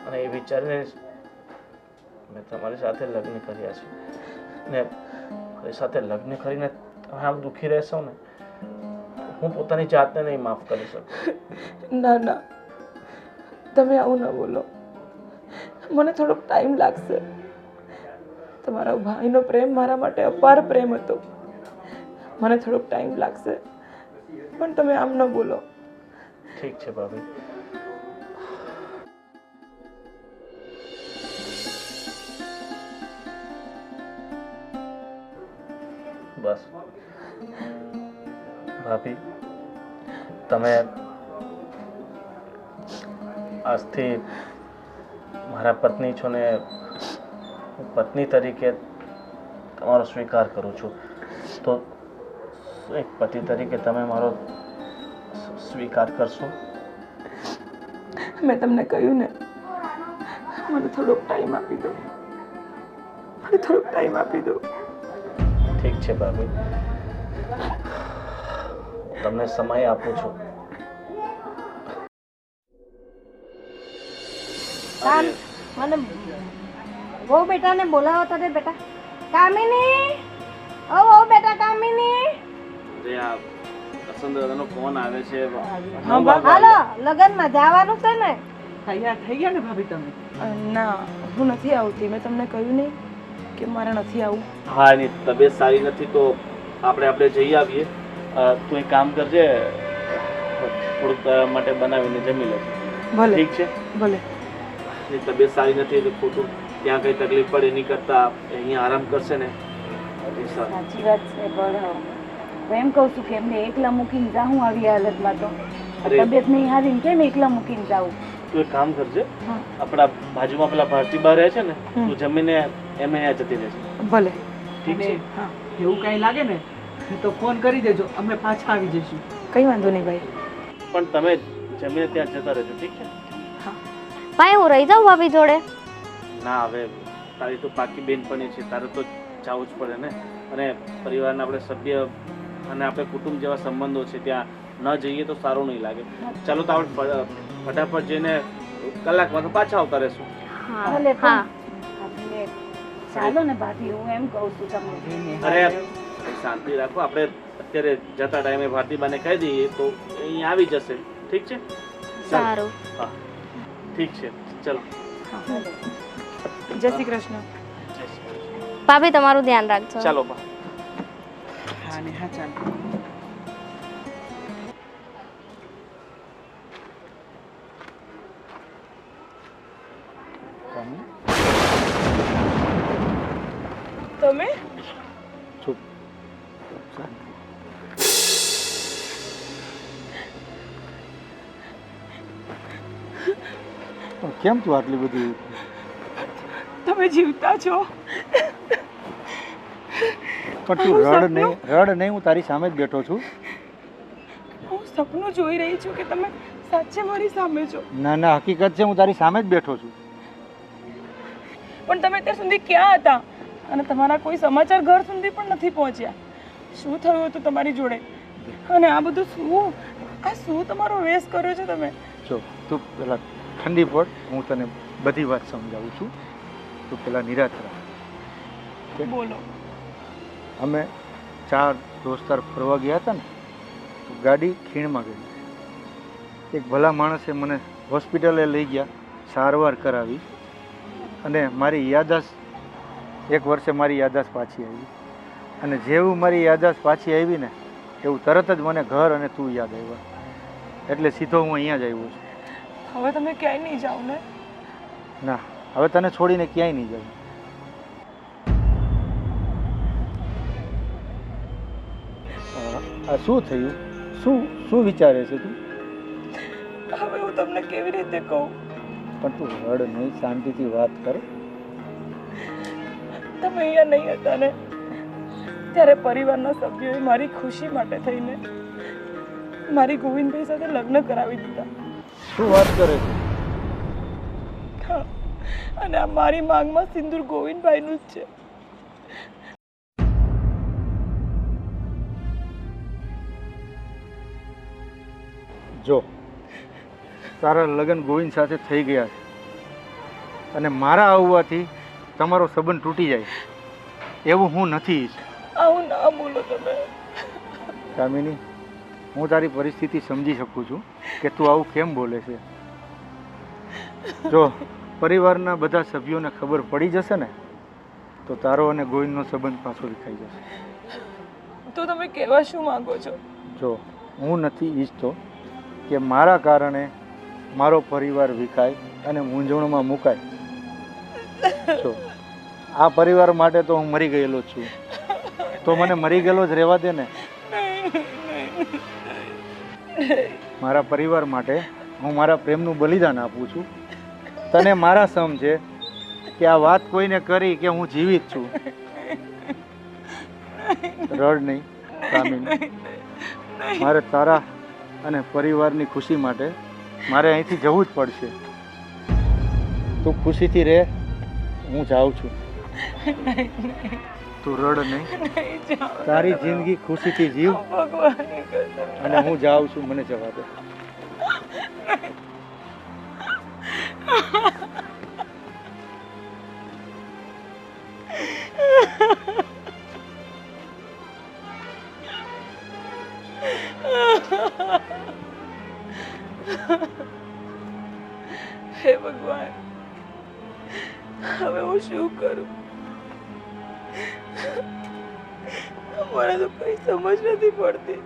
[SPEAKER 4] અને એ વિચારીને મેં તમારી સાથે લગ્ન કર્યા છે. ને મારી સાથે લગ્ન કરીને તમે આમ દુઃખી રહેશો ને, હું પોતાની જાતને નહીં માફ કરી શકું.
[SPEAKER 2] ના ના, તમે આવું ન બોલો. મને થોડોક ટાઈમ લાગશે. તમારા ભાઈનો પ્રેમ મારા માટે અપાર પ્રેમ હતો. મને થોડોક ટાઈમ લાગશે, પણ તમે આમ ન બોલો.
[SPEAKER 4] ઠીક છે ભાભી. બસ ભાભી, તમે આજથી મારા પત્ની છો ને હું પત્ની તરીકે તમારો સ્વીકાર કરું છું. તો એક પતિ તરીકે તમે મારો સ્વીકાર કરશો?
[SPEAKER 2] મેં તમને કહ્યું ને, મને થોડોક ટાઈમ આપી દો. મને થોડોક ટાઈમ આપી દો.
[SPEAKER 4] ઠીક છે ભાભી, તમને સમય આપું છું.
[SPEAKER 6] મને વો બેટાને બોલાવો તો દે બેટા. કામિની, ઓ વો બેટા કામિની.
[SPEAKER 4] અરે આ વસંતદાદાનો ફોન આવે છે.
[SPEAKER 6] હાલો, લગનમાં જવાનું છે ને?
[SPEAKER 5] તૈયાર થઈ ગયા ને ભાભી તમે?
[SPEAKER 2] ના, હું નથી આવતી. મેં તમને કહ્યું નહીં કે મારે નથી આવવું.
[SPEAKER 4] હા, એની તબિયત સારી નથી તો આપણે જઈ આવીએ. તું એક કામ કરજે, થોડુંક તારા માટે બનાવીને જમી લેજે.
[SPEAKER 2] ભલે.
[SPEAKER 4] ઠીક છે?
[SPEAKER 2] ભલે.
[SPEAKER 4] એની તબિયત સારી નથી એટલે ખોટું ત્યાં કંઈ તકલીફ પડે નહીં કરતા અહીંયા આરામ કરશે ને એ સારું.
[SPEAKER 1] સાચી વાત છે, પણ હું એમ કહું છું કે એમને એકલા મૂકીને જાઉં આવી હાલતમાં તો?
[SPEAKER 4] અરે.
[SPEAKER 1] તબિયત નહીં હારી ને કેમ એકલા મૂકીને જાઉં?
[SPEAKER 4] તું એક કામ કરજે, આપણા બાજુમાં પેલા ભારતીબા રહે છે ને, તું જમીને એમ અહીંયા જતી રહેશે.
[SPEAKER 2] ભલે.
[SPEAKER 4] ઠીક છે?
[SPEAKER 5] હા, એવું કાંઈ લાગે ને તો ફોન કરી દેજો, અમે પાછા આવી જઈશું.
[SPEAKER 2] કંઈ વાંધો નહીં ભાઈ.
[SPEAKER 4] પણ તમે જમીને ત્યાં જતા રહેજો. ઠીક છે?
[SPEAKER 7] ભાઈ હું રહી જાઉં ભાભી જોડે?
[SPEAKER 4] ના, હવે તારી તો પાકી બેનપણી છે, તારે તો જવું જ પડે ને. અને પરિવારના આપણે સભ્ય અને આપણે કુટુંબ જેવા સંબંધો છે, ત્યાં ન જઈએ તો સારું નહીં લાગે. ચાલો તો આપણે ફટાફટ જઈને કલાકમાં તો પાછા આવતા રહેશું.
[SPEAKER 1] ભલે
[SPEAKER 7] હા.
[SPEAKER 1] આપણે ચાલો ને ભાભી, હું એમ કહું છું તમને.
[SPEAKER 4] અરે શાંતિ રાખો, આપણે અત્યારે જતા ટાઈમે ભારતીબાને કહી દઈએ તો અહીં આવી જશે. ઠીક છે?
[SPEAKER 7] સારું.
[SPEAKER 4] હા, ઠીક છે. ચલો.
[SPEAKER 2] જય શ્રી કૃષ્ણ.
[SPEAKER 7] ભાભી તમારું ધ્યાન રાખજો.
[SPEAKER 4] ચાલો બા.
[SPEAKER 5] હા ને હા, ચાલો.
[SPEAKER 2] તમે
[SPEAKER 3] ચૂપ. પણ કેમ તું આટલી બધી
[SPEAKER 2] તમે જીવતા છો?
[SPEAKER 3] પણ તું રડ નહીં, હું તારી સામે જ બેઠો છું.
[SPEAKER 2] હું સપનું જોઈ રહી છું કે તમે સાચે મારી સામે છો.
[SPEAKER 3] ના ના, હકીકત છે, હું તારી સામે જ બેઠો છું.
[SPEAKER 2] પણ તમે અત્યાર સુધી ક્યાં હતા? અને તમારા કોઈ સમાચાર ઘર સુધી પણ નથી પહોંચ્યા. શું થયું હતું તમારી જોડે? અને આ બધું શું? આ શું તમારો વેશ કર્યો છે તમે?
[SPEAKER 3] જો તું પેલા ઠંડી પડ, હું તને બધી વાત સમજાવું છું. તું પેલા નિરાશ રાખ.
[SPEAKER 2] બોલો.
[SPEAKER 3] અમે 4 દોસ્તાર ફરવા ગયા હતા ને, તો ગાડી ખીણમાં ગઈ. એક ભલા માણસે મને હોસ્પિટલે લઈ ગયા, સારવાર કરાવી, અને મારી યાદાશત 1 વર્ષે મારી યાદાશત પાછી આવી. અને જેવું મારી યાદાશત પાછી આવી ને, એવું તરત જ મને ઘર અને તું યાદ આવ્યા. એટલે સીધો હું અહીંયા જ આવ્યો છું.
[SPEAKER 2] હવે તમે ક્યાંય નહીં જાઓ ને?
[SPEAKER 3] ના, હવે તને છોડીને ક્યાંય નહીં જાઉં. આ શું થયું? શું શું વિચારે છે તું?
[SPEAKER 2] હવે હું તમને કેવી રીતે કહું?
[SPEAKER 3] પણ તું રડ નહીં, શાંતિથી વાત કર.
[SPEAKER 2] તમે અહીંયા નહીં હતા ને ત્યારે પરિવારના સભ્યોએ મારી ખુશી માટે થઈને મારી ગોવિંદભાઈ સાથે લગ્ન કરાવી દીધા.
[SPEAKER 3] શું વાત કરે છે?
[SPEAKER 2] હા, અને આ મારી માંગમાં સિંદૂર ગોવિંદભાઈનું જ છે.
[SPEAKER 3] જો તારા લગ્ન ગોવિંદ સાથે થઈ ગયા છે અને મારા આવવાથી તમારો સંબંધ તૂટી જાય એવું હું નથી ઈચ્છતો.
[SPEAKER 2] આવું ના બોલો તમે.
[SPEAKER 3] કામિની, હું તારી પરિસ્થિતિ સમજી શકું છું કે તું આવું કેમ બોલે છે. જો પરિવારના બધા સભ્યોને ખબર પડી જશે ને તો તારો અને ગોવિંદનો સંબંધ પાછો વિખાઈ જશે.
[SPEAKER 2] તો તમે કહેવા શું માંગો છો?
[SPEAKER 3] જો હું નથી ઈચ્છતો કે મારા કારણે મારો પરિવાર વિખાય અને મૂંઝવણમાં મુકાય. જો આ પરિવાર માટે તો હું મરી ગયેલો જ છું, તો મને મરી ગયેલો જ રહેવા દે ને. મારા પરિવાર માટે હું મારા પ્રેમનું બલિદાન આપું છું. તને મારા સમ છે કે આ વાત કોઈને કરી કે હું જીવિત છું. રડ નહીં કામિની, મારે તારા અને પરિવારની ખુશી માટે મારે અહીંથી જવું જ પડશે. તું ખુશીથી રહે, હું જાઉં છું. તું રડ નહીં, તારી જિંદગી ખુશીથી જીવ અને હું જાઉં છું. મને જવા દે.
[SPEAKER 2] હે ભગવાન, હવે હું શું કરું? મને તો કઈ સમજ નથી પડતી.